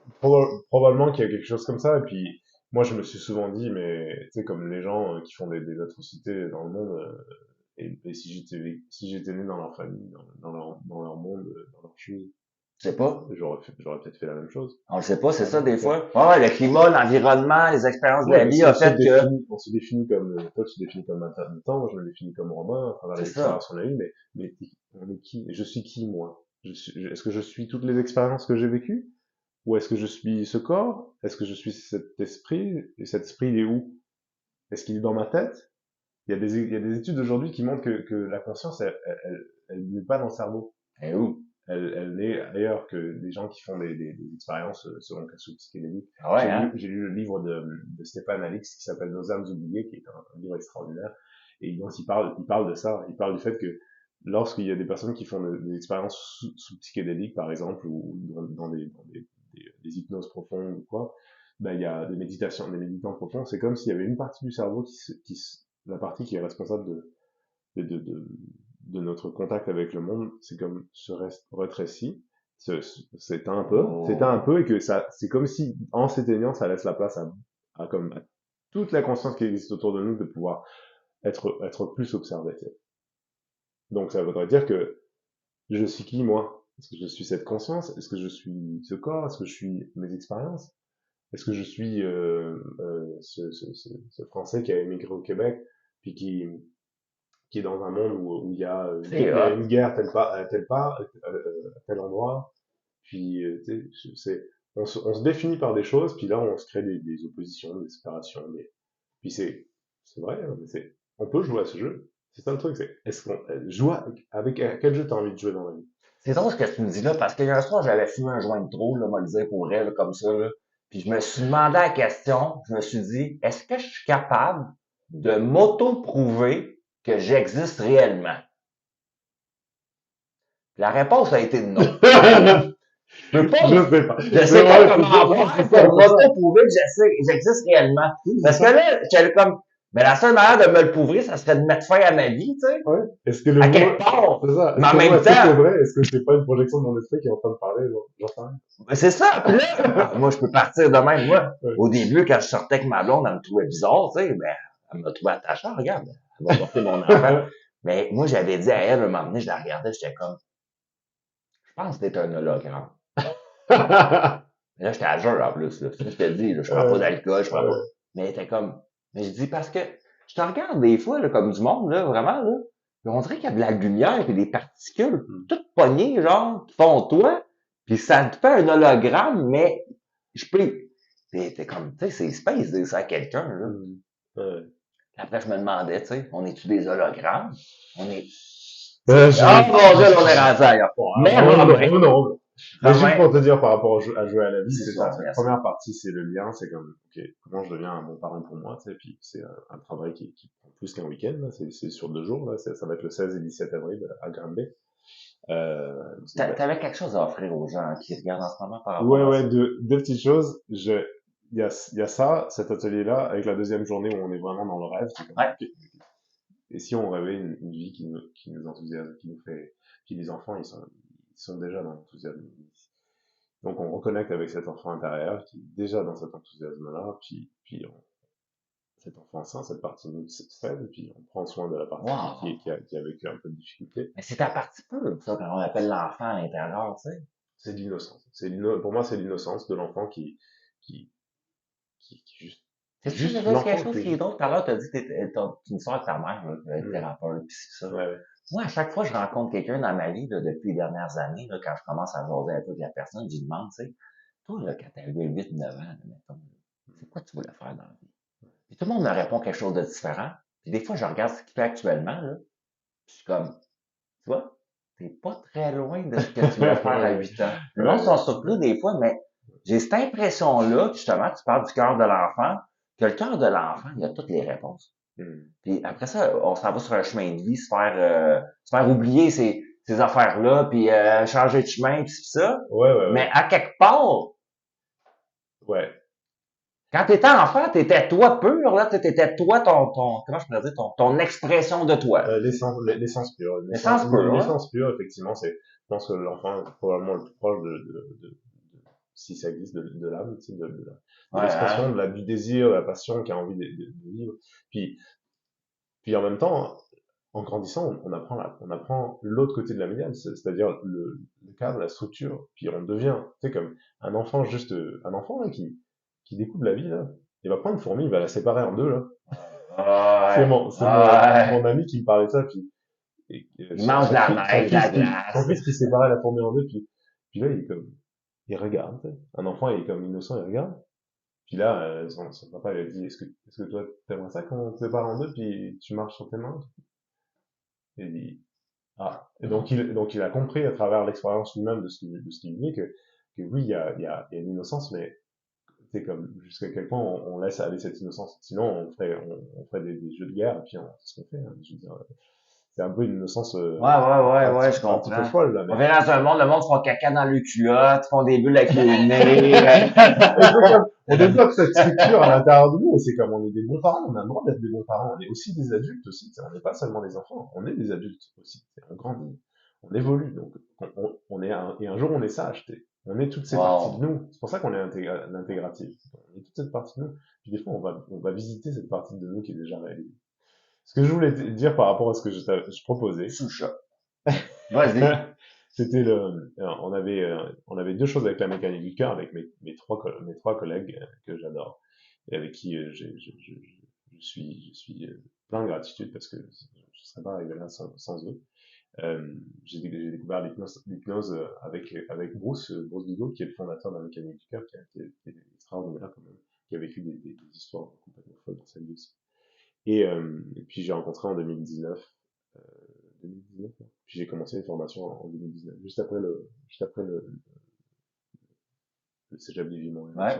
probablement qu'il y a quelque chose comme ça. Et puis, moi, je me suis souvent dit, mais tu sais, comme les gens qui font des atrocités dans le monde, et si j'étais né dans leur famille, dans leur monde, dans leur chose, Je sais pas. j'aurais peut-être fait la même chose. On le sait pas, c'est Ouais, ça, des donc, fois. Ouais, le climat, l'environnement, les expériences de ouais, la parce vie a qu'on se fait que, on se définit comme, toi tu te définis comme intermittent, moi je me définis comme Romain, à travers c'est les ça. expériences qu'on a eues, mais on est qui? Je suis qui, moi? Est-ce que je suis toutes les expériences que j'ai vécues? Ou est-ce que je suis ce corps? Est-ce que je suis cet esprit? Et cet esprit, il est où? Est-ce qu'il est dans ma tête? Il y a des études aujourd'hui qui montrent que la conscience, elle n'est pas dans le cerveau. Et où? Elle est ailleurs que des gens qui font des expériences selon sous psychédélique. Ah ouais, hein? J'ai lu le livre de Stéphane Alix qui s'appelle Nos âmes oubliées, qui est un livre extraordinaire. Et donc, il parle de ça. Il parle du fait que lorsqu'il y a des personnes qui font des expériences sous psychédéliques, par exemple, ou dans des hypnoses profondes ou quoi, ben, il y a des méditations, des méditants profonds. C'est comme s'il y avait une partie du cerveau la partie qui est responsable de, de, de, de notre contact avec le monde, c'est comme se rétrécit, s'éteint un peu, et que ça, c'est comme si, en s'éteignant, ça laisse la place à toute la conscience qui existe autour de nous de pouvoir être plus observateur. Donc ça voudrait dire que je suis qui, moi? Est-ce que je suis cette conscience? Est-ce que je suis ce corps? Est-ce que je suis mes expériences? Est-ce que je suis ce Français qui a émigré au Québec, puis qui est dans un monde où il y a une guerre à tel endroit, puis tu sais, on se définit par des choses, puis là on se crée des oppositions, des séparations, puis c'est vrai, hein, on peut jouer à ce jeu. C'est ça le truc, c'est est-ce qu'on joue avec à quel jeu t'as envie de jouer dans la vie? C'est drôle ce que tu me dis là, parce que un soir, j'avais fumé un joint de trop, là, moi le dire pour elle, comme ça, là. Puis je me suis demandé la question, je me suis dit, est-ce que je suis capable de m'auto-prouver que j'existe réellement? La réponse a été non. Je peux pas, Je sais pas. je sais pas comment faire pour m'auto-prouver que j'existe réellement. Parce que là, j'étais comme, mais la seule manière de me le prouver, ça serait de mettre fin à ma vie, tu sais. Ouais. Est-ce que le À mot, quelque part. c'est ça. Mais Est-ce en que le mot, même est-ce que c'est temps, vrai? Est-ce que c'est pas une projection de mon esprit qui est en train de parler? J'en sais rien. c'est ça. Puis là, moi, je peux partir de même. Moi, Ouais. au début, quand je sortais avec ma blonde, elle me trouvait bizarre, tu sais, ben, elle me trouvait attachant, regarde. Elle va porter mon enfant. Mais moi, j'avais dit à elle, un moment donné, je la regardais, j'étais comme, je pense que t'es un hologramme. Mais là, j'étais à jeun, en plus, là. Je te dis, là, je prends pas d'alcool, je prends pas. Mais elle était comme, mais je dis, parce que je te regarde des fois, là, comme du monde, là, vraiment, là. Puis on dirait qu'il y a de la lumière et des particules, toutes pognées, genre, qui font toi. Puis ça te fait un hologramme, mais je peux. T'es comme, tu sais, c'est space dire ça à quelqu'un, là. Ouais. Après, je me demandais, tu sais, on est-tu des hologrammes? On est. J'ai- Ah, mon Dieu, on est rendu ailleurs. Bon, Mais non, non. Mais juste Romain, pour te dire par rapport à jouer à la vie, c'est c'est ça, ça. La merci. première partie, c'est le lien, c'est comme, ok, comment je deviens un bon parent pour moi, tu sais, puis c'est un travail qui prend plus qu'un week-end, là, c'est sur 2 jours, là, ça va être le 16 et 17 avril à Granby. T'avais quelque chose à offrir aux gens qui regardent en ce moment par Ouais, rapport à ouais, ça? deux petites choses. Il y a ça, cet atelier-là, avec la deuxième journée où on est vraiment dans le rêve. C'est comme, Ouais. ok, et si on rêvait une vie qui nous enthousiasme, qui nous fait, puis les enfants, ils sont déjà dans l'enthousiasme. Donc on reconnecte avec cet enfant intérieur qui est déjà dans cet enthousiasme-là, cet enfant sain, cette partie de nous s'aide, puis on prend soin de la partie Wow. qui a vécu un peu de difficulté. Mais c'est ta partie pure, ça, quand on appelle l'enfant à l'intérieur, tu sais. C'est de l'innocence. Pour moi, c'est l'innocence de l'enfant qui, C'est qui ça, je juste veux dire, c'est quelque l'enfant chose qui est qui est juste. drôle. Tout à l'heure, t'as dit que t'es une soeur de ta mère, là, qui va être Mm. thérapeute, pis c'est ça. Ouais, Moi, à chaque fois que je rencontre quelqu'un dans ma vie, là, depuis les dernières années, là, quand je commence à jaser un peu avec la personne, je lui demande, tu sais, toi, là, quand t'avais 8, 9 ans, là, mettons, c'est quoi que tu voulais faire dans la vie? Puis tout le monde me répond quelque chose de différent. Puis des fois, je regarde ce qu'il fait actuellement, là, puis je suis comme, tu vois, t'es pas très loin de ce que tu voulais faire à ouais, 8 ans. Le monde ouais. sont surpris des fois, mais j'ai cette impression-là, que justement, tu parles du cœur de l'enfant, que le cœur de l'enfant, il a toutes les réponses. Mm. Puis après ça, on s'en va sur un chemin de vie, se faire oublier ces affaires-là, puis changer de chemin, puis ça. Ouais, ouais, Mais ouais. à quelque part, Ouais. quand t'étais enfant, t'étais toi pur, là, t'étais toi comment je pourrais dire, ton expression de toi. L'essence pure. L'essence pure, là. L'essence pure, effectivement, je pense que l'enfant est probablement le plus proche si ça existe, de l'âme, tu sais, de Ouais, hein? l'expression, du désir, de la passion qui a envie de vivre. Puis, puis en même temps, en grandissant, on apprend l'autre côté de la médaille, c'est-à-dire le cadre, la structure, puis on devient, tu sais, comme un enfant un enfant, là, qui découvre la vie, là. Il va prendre une fourmi, il va la séparer en deux, là. Ouais, C'est ouais. mon ami qui me parlait de ça, puis, Il mange de la neige, de la son glace. fils qui séparait la fourmi en deux, puis là, il regarde, tu sais. Un enfant, il est comme innocent, il regarde. Puis là, son papa lui a dit, est-ce que toi, t'aimerais ça qu'on te sépare en deux, puis tu marches sur tes mains? Et il dit, ah. Et donc il a compris à travers l'expérience lui-même de ce qu'il vit que oui, il y a une innocence, mais c'est comme jusqu'à quel point on laisse aller cette innocence. Sinon, on ferait des jeux de guerre, et puis c'est ce qu'on fait, hein. Je veux dire, c'est un peu une innocence, Ouais, je un petit peu comprends. folle, là, On mais. verra dans un monde, le monde font caca dans le culotte, font des bulles avec le nez. On développe cette structure à l'intérieur de nous, et c'est comme on est des bons parents, on a le droit d'être des bons parents, on est aussi des adultes aussi, tu sais, on n'est pas seulement des enfants, on est des adultes aussi, tu sais, on grandit, on évolue, donc et un jour on est sage, tu sais. On est toutes ces parties de Wow. nous, c'est pour ça qu'on est intégratif, on est toute cette partie de nous, puis des fois on va visiter cette partie de nous qui est déjà réalisée. Ce que je voulais te dire par rapport à ce que je proposais, Sous le chat. Vas-y. c'était on avait deux choses avec la mécanique du cœur, avec mes trois collègues que j'adore et avec qui je suis plein de gratitude parce que je ne serais pas arrivé là sans eux. J'ai découvert l'hypnose avec Bruce Bigot, qui est le fondateur de la mécanique du cœur, qui est extraordinaire quand même, qui a vécu des histoires complètement folles dans sa vie aussi. Et puis j'ai rencontré en 2019 2019. Là. Puis j'ai commencé une formation en 2019, juste après le cégep de Montréal. Ouais.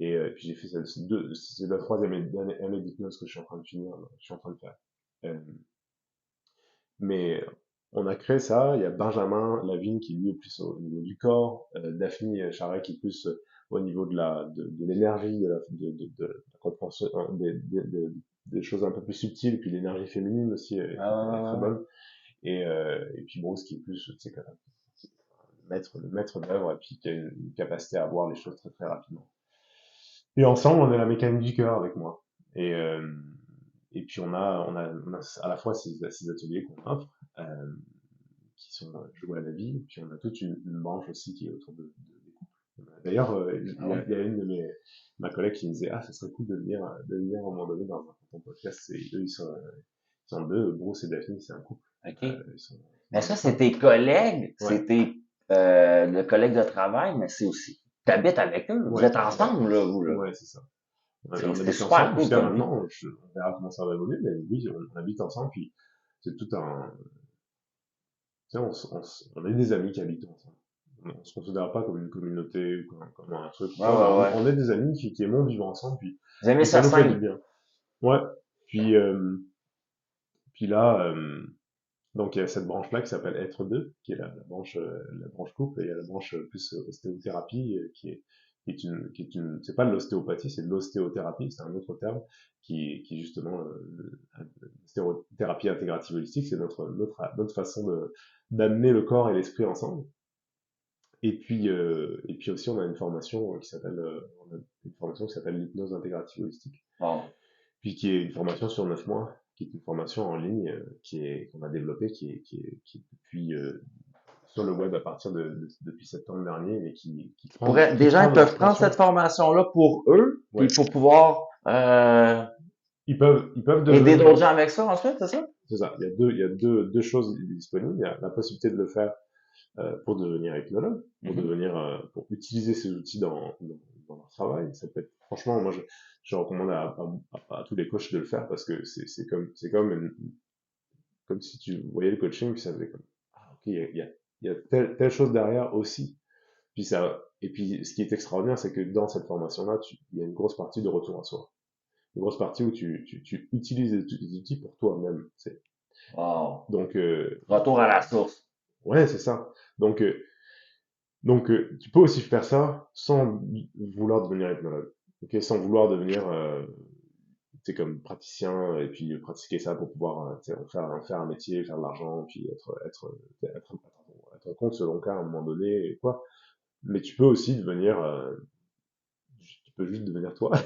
Et puis j'ai fait ça, c'est la troisième année d'hypnose que je suis en train de finir, là, je suis en train de faire. Euh, mais on a créé ça, il y a Benjamin Lavigne qui lui est plus au niveau du corps, Daphne Charret qui est plus au niveau de l'énergie, de la compréhension, des choses un peu plus subtiles, puis l'énergie féminine aussi est très bonne. Et puis Bruce qui est plus, tu sais, le maître d'œuvre et puis qui a une capacité à voir les choses très très rapidement. Et ensemble, on a la mécanique du cœur avec moi. Et puis on a à la fois ces ateliers qu'on offre, qui sont joués à la vie, puis on a toute une branche aussi qui est autour des couples. D'ailleurs, il y a une de ma collègue qui me disait, ah, ce serait cool de venir à un moment donné dans ton podcast. Et eux, ils sont deux, Bruce et Daphne, c'est un couple. OK. Mais ça, c'est tes collègues, c'est le collègue de travail, mais c'est aussi, t'habites avec eux, vous êtes ensemble, là, vous, là. Ouais, c'est ça. C'est super cool. Jusqu'à maintenant, on verra comment ça va évoluer, mais oui, on habite ensemble, puis c'est tout un, tu sais, on a des amis qui habitent ensemble. On se considère pas comme une communauté, comme un truc. On est des amis qui aiment vivre ensemble, puis vous aimez ça nous fait du simple. bien. Ouais. Puis là, donc il y a cette branche-là qui s'appelle Être 2, qui est la branche couple, et il y a la branche plus ostéothérapie, qui est une, c'est pas de l'ostéopathie, c'est de l'ostéothérapie, c'est un autre terme, qui est justement, l'ostéothérapie intégrative holistique, c'est notre façon d'amener le corps et l'esprit ensemble. Et puis aussi, on a une formation qui s'appelle l'hypnose intégrative holistique. Bon. Puis qui est une formation sur 9 mois, qui est une formation en ligne, qu'on a développée, qui est depuis, sur le web à partir depuis septembre dernier, mais qui prend. Des gens peuvent prendre cette formation-là pour eux, puis pour pouvoir, ils peuvent aider d'autres gens avec ça ensuite, c'est ça? C'est ça. Il y a deux choses disponibles. Il y a la possibilité de le faire pour devenir hypnologue, pour utiliser ces outils dans leur travail. Ça peut être, franchement, moi, je recommande à tous les coachs de le faire parce que c'est comme si tu voyais le coaching puis ça faisait comme, ah, ok, il y a telle chose derrière aussi. Et puis, ce qui est extraordinaire, c'est que dans cette formation-là, il y a une grosse partie de retour à soi. Une grosse partie où tu utilises les outils pour toi-même, c'est. Wow. Donc, retour à la source. Ouais, c'est ça. Donc, tu peux aussi faire ça sans vouloir devenir hypnologue. Ok, sans vouloir devenir, tu sais, comme praticien et puis pratiquer ça pour pouvoir, tu sais, en faire un métier, faire de l'argent, puis être un compte selon cas à un moment donné et quoi. Mais tu peux aussi devenir, tu peux juste devenir toi.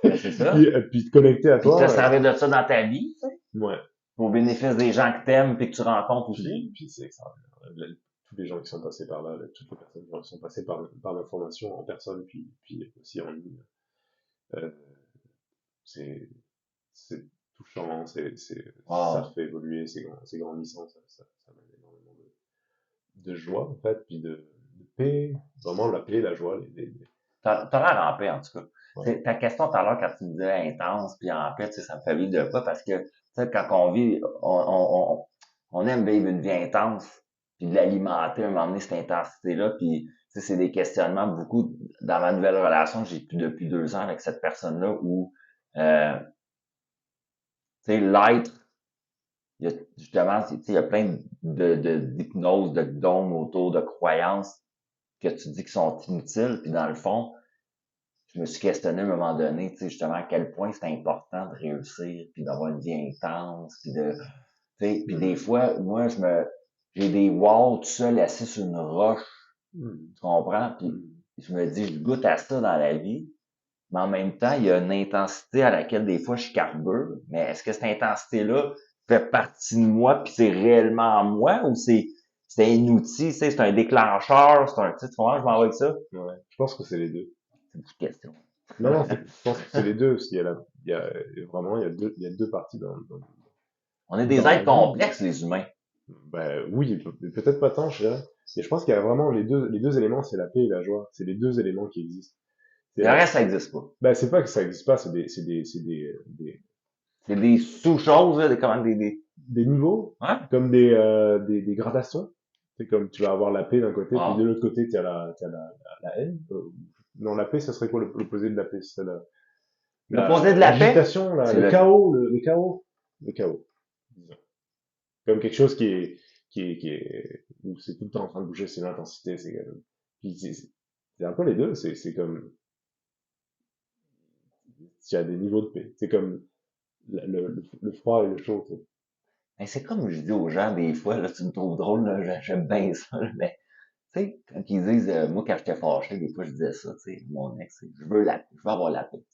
C'est ça. puis te connecter à toi. Puis te servir de ça dans ta vie, tu sais. Ouais. Au bénéfice des gens que t'aimes puis que tu rencontres aussi. Puis c'est extraordinaire. Tous les gens qui sont passés par là, toutes les personnes qui sont passées par ma formation en personne, puis aussi en ligne, c'est touchant, ça fait évoluer, c'est grandissant, ça amène énormément de joie, en fait, puis de paix, vraiment la paix, la joie, T'as l'air en paix, en tout cas. Ouais. Ta question tout à l'heure, quand tu me disais intense puis en paix, tu sais, ça me fait vivre de quoi? Parce que, tu sais, quand on vit, on aime vivre une vie intense, puis de l'alimenter, à un moment donné, cette intensité-là, puis, tu sais, c'est des questionnements beaucoup dans ma nouvelle relation que j'ai depuis 2 ans avec cette personne-là où, tu sais, l'être, il y a, justement, tu sais, il y a plein d'hypnoses, de dogmes autour de croyances que tu dis qui sont inutiles, puis dans le fond, je me suis questionné à un moment donné, tu sais, justement, à quel point c'est important de réussir, puis d'avoir une vie intense, puis de, tu sais, puis des fois, moi, j'ai des walls tout seul assis sur une roche, tu comprends? Puis je me dis, je goûte à ça dans la vie, mais en même temps, il y a une intensité à laquelle des fois je carbure, mais est-ce que cette intensité-là fait partie de moi, puis c'est réellement moi, ou c'est un outil, c'est un déclencheur, c'est un, tu comprends, je m'en vais avec ça? Ouais, je pense que c'est les deux. C'est une petite question. Non, je pense que c'est les deux, parce qu'il y a vraiment, il y a deux parties On est des êtres complexes, les humains. Ben, oui, peut-être pas tant, je dirais. Mais je pense qu'il y a vraiment les deux éléments, c'est la paix et la joie. C'est les deux éléments qui existent. Le reste, ça existe pas. Ben, c'est pas que ça existe pas, c'est des C'est des sous-choses, là, Des niveaux, Ouais? comme des gradations. C'est comme tu vas avoir la paix d'un côté, puis de Wow. l'autre côté, tu as la haine. Non, la paix, ça serait quoi l'opposé de la paix? Ce serait L'opposé de la paix, l'agitation, c'est le chaos, le chaos. Le chaos, disons. Comme quelque chose où c'est tout le temps en train de bouger, c'est l'intensité, puis c'est un peu les deux, c'est comme, il y a des niveaux de paix. C'est comme le froid et le chaud, tu sais. ben, c'est comme je dis aux gens des fois, là, tu me trouves drôle, là, j'aime bien ça, là, mais tu sais, quand ils disent, moi quand j'étais fâché, des fois je disais ça, tu sais, mon ex, je veux avoir la paix.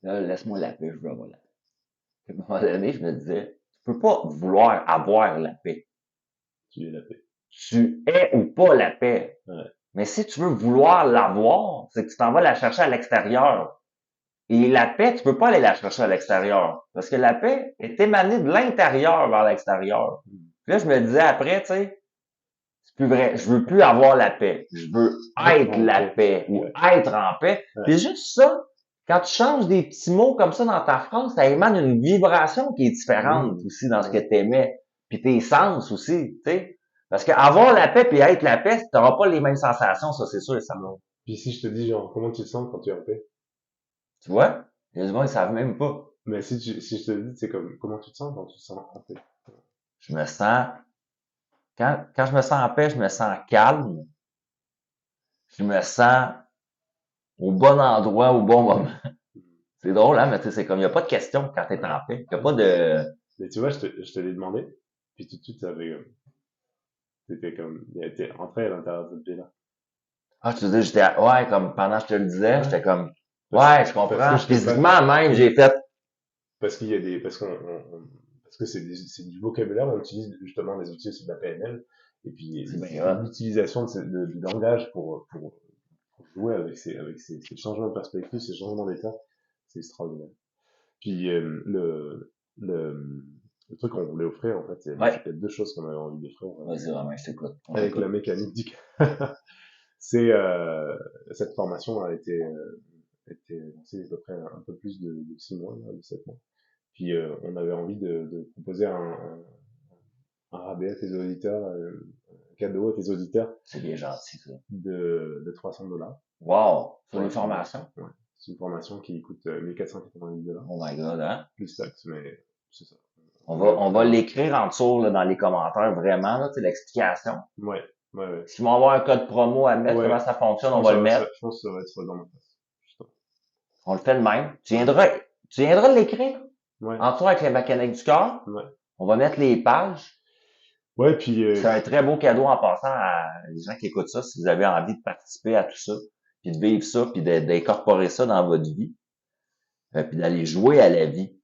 Là, laisse-moi la paix, je veux avoir la paix. Puis, à un moment donné, je me disais, tu peux pas vouloir avoir la paix. Tu es la paix. Tu es ou pas la paix. Ouais. Mais si tu veux vouloir l'avoir, c'est que tu t'en vas la chercher à l'extérieur. Et la paix, tu peux pas aller la chercher à l'extérieur. Parce que la paix est émanée de l'intérieur vers l'extérieur. Puis là, je me disais après, tu sais, c'est plus vrai. Je veux plus avoir la paix. Je veux être la paix ou être en paix. Ouais. Puis juste ça, quand tu changes des petits mots comme ça dans ta phrase, ça émane une vibration qui est différente aussi dans ce que t'aimais. Puis tes sens aussi, tu sais. Parce que avoir la paix puis être la paix, t'auras pas les mêmes sensations, ça c'est sûr et certain. Puis si je te dis, genre, comment tu te sens quand tu es en paix? Tu vois? Il y a du monde, ils savent même pas. Mais si je te dis, c'est comme, comment tu te sens quand tu te sens en paix? Je me sens, quand je me sens en paix, je me sens calme. Je me sens au bon endroit, au bon moment. C'est drôle, hein, mais tu sais, c'est comme, il n'y a pas de question quand t'es en paix. Il n'y a pas de... Mais tu vois, je te l'ai demandé, puis tout de suite, t'étais comme, t'es rentré à l'intérieur de cette paix-là. Ah, tu dis, ouais, comme pendant que je te le disais, Ouais. j'étais comme, Parce- ouais, je comprends. parce que je te Physiquement même, j'ai fait, Parce qu'il y a parce que c'est du vocabulaire, on utilise justement des outils aussi de la PNL, et puis c'est bien grave. l'utilisation du langage pour jouer avec ces changements de perspective, ces changements d'état, c'est extraordinaire. Puis le truc qu'on voulait offrir, en fait, Ouais. c'était deux choses qu'on avait envie d'offrir. Vas-y, vraiment, je t'écoute. Avec la mécanique du c'est cette formation a été lancée à peu près un peu plus de 6 mois, là, de 7 mois. Puis on avait envie de proposer un rabais à tes auditeurs, un cadeau à tes auditeurs C'est bien gentil, ça. de $300. Wow! Sur les formations? Ouais. C'est une formation qui coûte $1,490. Oh my god, hein? Plus taxe, mais c'est ça. On va l'écrire en dessous, là, dans les commentaires, vraiment, là, tu sais, l'explication. Ouais. S'ils vont avoir un code promo à mettre, Ouais. comment ça fonctionne, on va le mettre. Je pense que ça va être dans ma face. Justement. On le fait le même. Tu viendras l'écrire Ouais. en dessous avec les mécaniques du corps. Ouais. On va mettre les pages. Ouais, puis C'est un très beau cadeau en passant à les gens qui écoutent ça, si vous avez envie de participer à tout ça, puis de vivre ça, puis d'incorporer ça dans votre vie, puis d'aller jouer à la vie,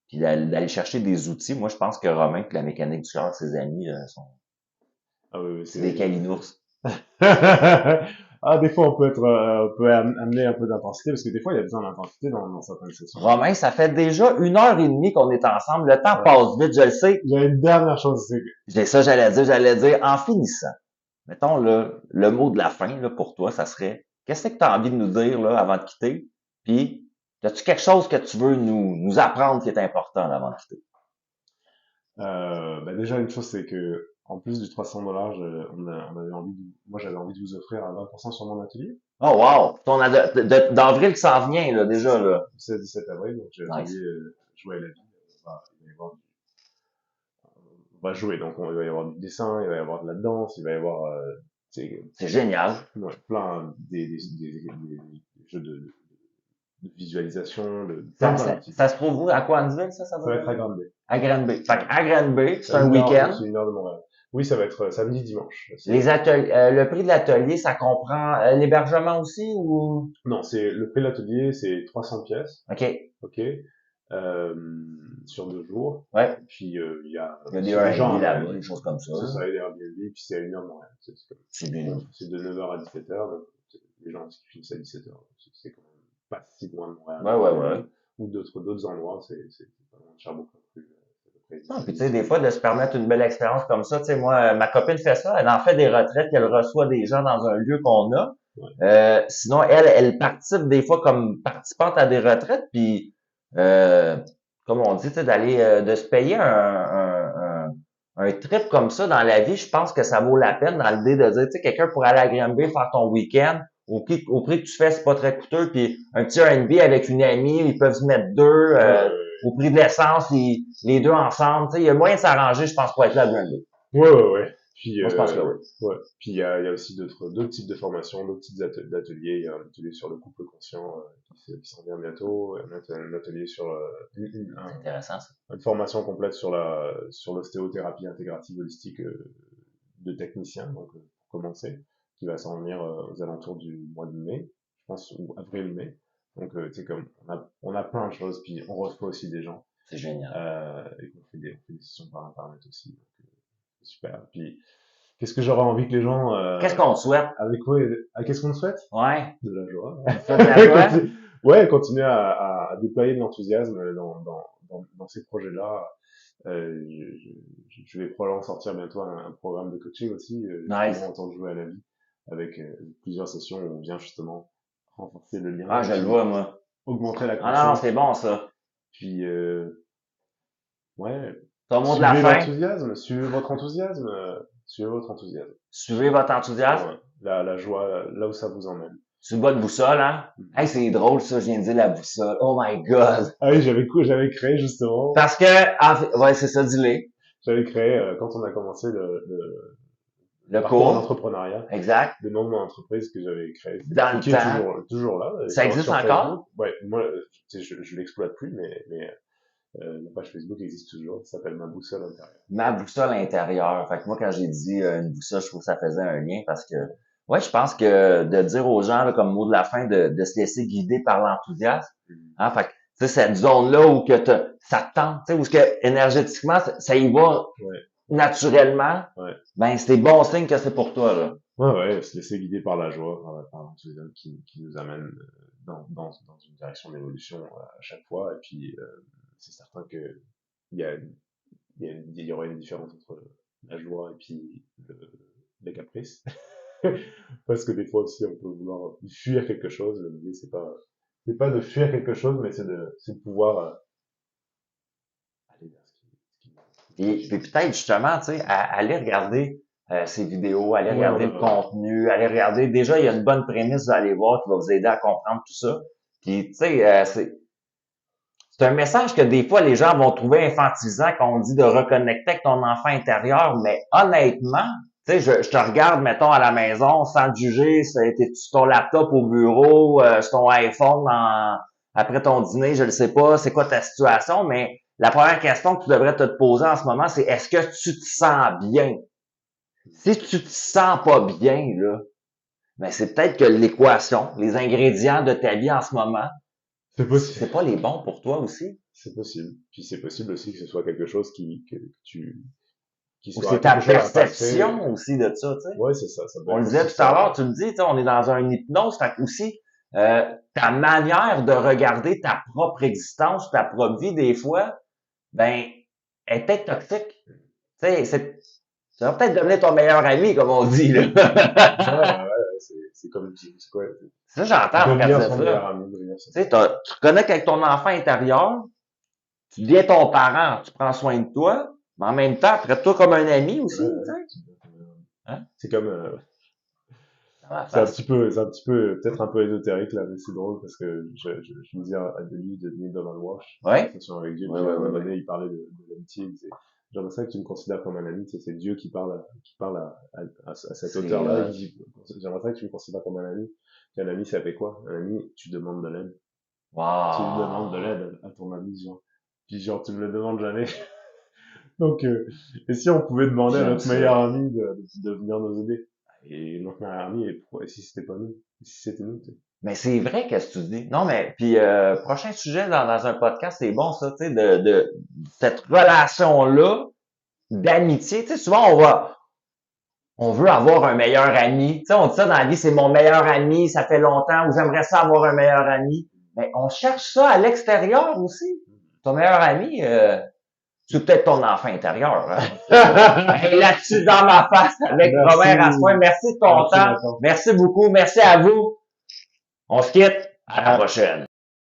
puis d'aller chercher des outils. Moi, je pense que Romain et la mécanique du cœur, ses amis, sont ah oui, c'est des calinours. Ah, des fois, on peut amener un peu d'intensité, parce que des fois, il y a besoin d'intensité dans certaines sessions. Romain, ça fait déjà 1 heure et demie qu'on est ensemble. Le temps passe vite, je le sais. J'avais une dernière chose, c'est que... J'ai ça, j'allais dire, en finissant. Mettons, là, le mot de la fin, là, pour toi, ça serait, qu'est-ce que tu as envie de nous dire, là, avant de quitter? Puis, as-tu quelque chose que tu veux nous apprendre qui est important, là, avant de quitter? Déjà, une chose, c'est que, en plus du $300, moi, j'avais envie de vous offrir un 20% sur mon atelier. Oh, wow! On a d'avril qui s'en vient, là, déjà, là. C'est le 17 avril, donc j'ai Nice. jouer à la vie. On va jouer, donc il va y avoir du dessin, il va y avoir de la danse, il va y avoir, C'est génial. ouais, plein des jeux de visualisation, Ça se trouve où? À Coansville, ça Ça va être à Granby. À Granby. Fait qu'à Granby, c'est un week-end. C'est 1 heure de Montréal. Oui, ça va être samedi, dimanche. Les ateliers, le prix de l'atelier, ça comprend l'hébergement aussi ou? Non, le prix de l'atelier, c'est 300 pièces. OK. OK. Sur 2 jours. Ouais. Puis, il y a des Airbnb là-bas, des choses comme ça. C'est ça, il y a des Airbnb, puis c'est à 1 heure de Montréal. C'est bien. C'est de 9h à 17h, donc les gens qui finissent à 17h. C'est quand même pas si loin de Montréal. Ouais. Ou d'autres endroits, c'est pas loin de Sherbrooke non plus. Non, puis tu sais, des fois, de se permettre une belle expérience comme ça, tu sais, moi, ma copine fait ça, elle en fait des retraites, qu'elle reçoit des gens dans un lieu qu'on a. Ouais. Sinon, elle participe des fois comme participante à des retraites, puis comme on dit, tu sais, d'aller, de se payer un trip comme ça dans la vie, je pense que ça vaut la peine dans l'idée de dire, tu sais, quelqu'un pour aller à Granby faire ton week-end, au prix que tu fais, c'est pas très coûteux, puis un petit R&B avec une amie, ils peuvent se mettre deux, au prix de l'essence, les deux ensemble, tu sais, il y a moyen de s'arranger, je pense, pour être là à Granby. Ouais. Puis, Moi, je pense que oui. ouais. Puis il y a aussi d'autres types de formations, d'autres types d'ateliers. Il y a un atelier sur le couple conscient qui s'en vient bientôt. Un atelier sur C'est intéressant, ça. une formation complète sur l'ostéothérapie intégrative holistique de technicien, donc pour commencer, qui va s'en venir aux alentours du mois de mai, je pense, ou avril-mai. Donc tu sais, comme on a plein de choses, puis on reçoit aussi des gens. C'est génial. Et on fait des sessions par internet aussi. Donc, c'est super. Puis qu'est-ce que j'aurais envie que les gens Qu'est-ce qu'on te souhaite? avec quoi qu'est-ce qu'on souhaite? Ouais. De la joie. Ça de la joie? Ouais, continuer à déployer de l'enthousiasme dans ces projets-là. Je vais probablement sortir bientôt un programme de coaching aussi, Nice. justement, en temps de jouer à la vie, avec plusieurs sessions où on vient justement renforcer le lien. Ah, je le vois, moi. Augmenter la Ah conscience. non, c'est bon, ça. Puis, ouais. Ton mot de la fin. Suivez votre enthousiasme. Suivez votre enthousiasme. Suivez votre enthousiasme. Ouais. La joie, là où ça vous emmène. C'est une bonne boussole, hein? Hey, c'est drôle, ça, je viens de dire la boussole. Oh my god! Ah oui, j'avais créé, justement. Parce que, ouais, c'est ça, dis-le. J'avais créé, quand on a commencé le parcours cours d'entrepreneuriat. Exact. Le nom de mon entreprise que j'avais créé. Dans le qui temps. est toujours là. Ça existe encore? Ouais, moi, je l'exploite plus, mais la page Facebook existe toujours. Ça s'appelle Ma Boussole Intérieure. Ma Boussole Intérieure. Fait que moi, quand j'ai dit une boussole, je trouve que ça faisait un lien parce que, ouais, je pense que de dire aux gens, là, comme mot de la fin, de se laisser guider par l'enthousiasme. Hein, fait que, tu sais, cette zone-là où que ça te tente, tu sais, où que énergétiquement, ça y va naturellement, ben, c'est bon signe que c'est pour toi, là. Ouais, se laisser guider par la joie, par l'enthousiasme qui nous amène dans une direction d'évolution à chaque fois. Et puis, c'est certain que il y aura une différence entre la joie et puis les caprices. Parce que des fois aussi, on peut vouloir fuir quelque chose. L'idée, c'est pas de fuir quelque chose, mais c'est de pouvoir aller vers ce qui Et peut-être justement, tu sais, aller regarder ces vidéos, aller regarder le contenu, aller regarder. Déjà, il y a une bonne prémisse, vous allez voir, qui va vous aider à comprendre tout ça. Puis, tu sais, c'est un message que des fois, les gens vont trouver infantilisant quand on dit de reconnecter avec ton enfant intérieur, mais honnêtement, tu sais, je te regarde, mettons, à la maison, sans te juger, t'es sur ton laptop au bureau, sur ton iPhone après ton dîner, je ne sais pas, c'est quoi ta situation, mais la première question que tu devrais te poser en ce moment, c'est est-ce que tu te sens bien? Si tu te sens pas bien, là, ben c'est peut-être que l'équation, les ingrédients de ta vie en ce moment, c'est pas les bons pour toi aussi. C'est possible. Puis c'est possible aussi que ce soit quelque chose qui soit c'est ta perception aussi de ça, tu sais. Ouais, c'est ça. On le disait tout à l'heure, tu me dis, tu sais, on est dans un hypnose, fait que aussi, ta manière de regarder ta propre existence, ta propre vie, des fois, ben, est peut-être toxique. Tu sais, ça va peut-être devenir ton meilleur ami, comme on dit, là. C'est comme, c'est quoi? Ça, j'entends quand tu dis ça. Tu sais, tu connectes avec ton enfant intérieur, tu deviens ton parent, tu prends soin de toi, mais en même temps, traite-toi comme un ami aussi, tu sais. Hein? C'est comme, c'est un petit peu, peut-être un peu ésotérique, là, mais c'est drôle parce que je lisais un des livres de Neil Donald Walsh. Ouais. Avec Dieu, puis à un moment donné, il parlait de l'amitié, il disait, j'aimerais ça que tu me considères comme un ami, c'est Dieu qui parle à cet auteur-là, il dit, j'aimerais ça que tu me considères comme un ami. Puis un ami, ça fait quoi? Un ami, tu demandes de l'aide. Wow. Tu demandes de l'aide à ton ami, genre. Puis genre, tu me le demandes jamais. Donc, et si on pouvait demander à notre meilleur ami de venir nous aider? Et notre meilleur ami, et si c'était pas nous? Si c'était nous, Mais c'est vrai, qu'est-ce que tu dis? Non, mais, puis, prochain sujet dans un podcast, c'est bon, ça, tu sais, de cette relation-là d'amitié. Tu sais, souvent, on veut avoir un meilleur ami. Tu sais, on dit ça dans la vie, c'est mon meilleur ami, ça fait longtemps, ou j'aimerais ça avoir un meilleur ami. Mais on cherche ça à l'extérieur aussi. Ton meilleur ami, c'est peut-être ton enfant intérieur. Hein? Et là-dessus, dans ma face, avec Robert Raspoint. Merci de ton temps. Merci beaucoup. Merci à vous. On se quitte. À la prochaine.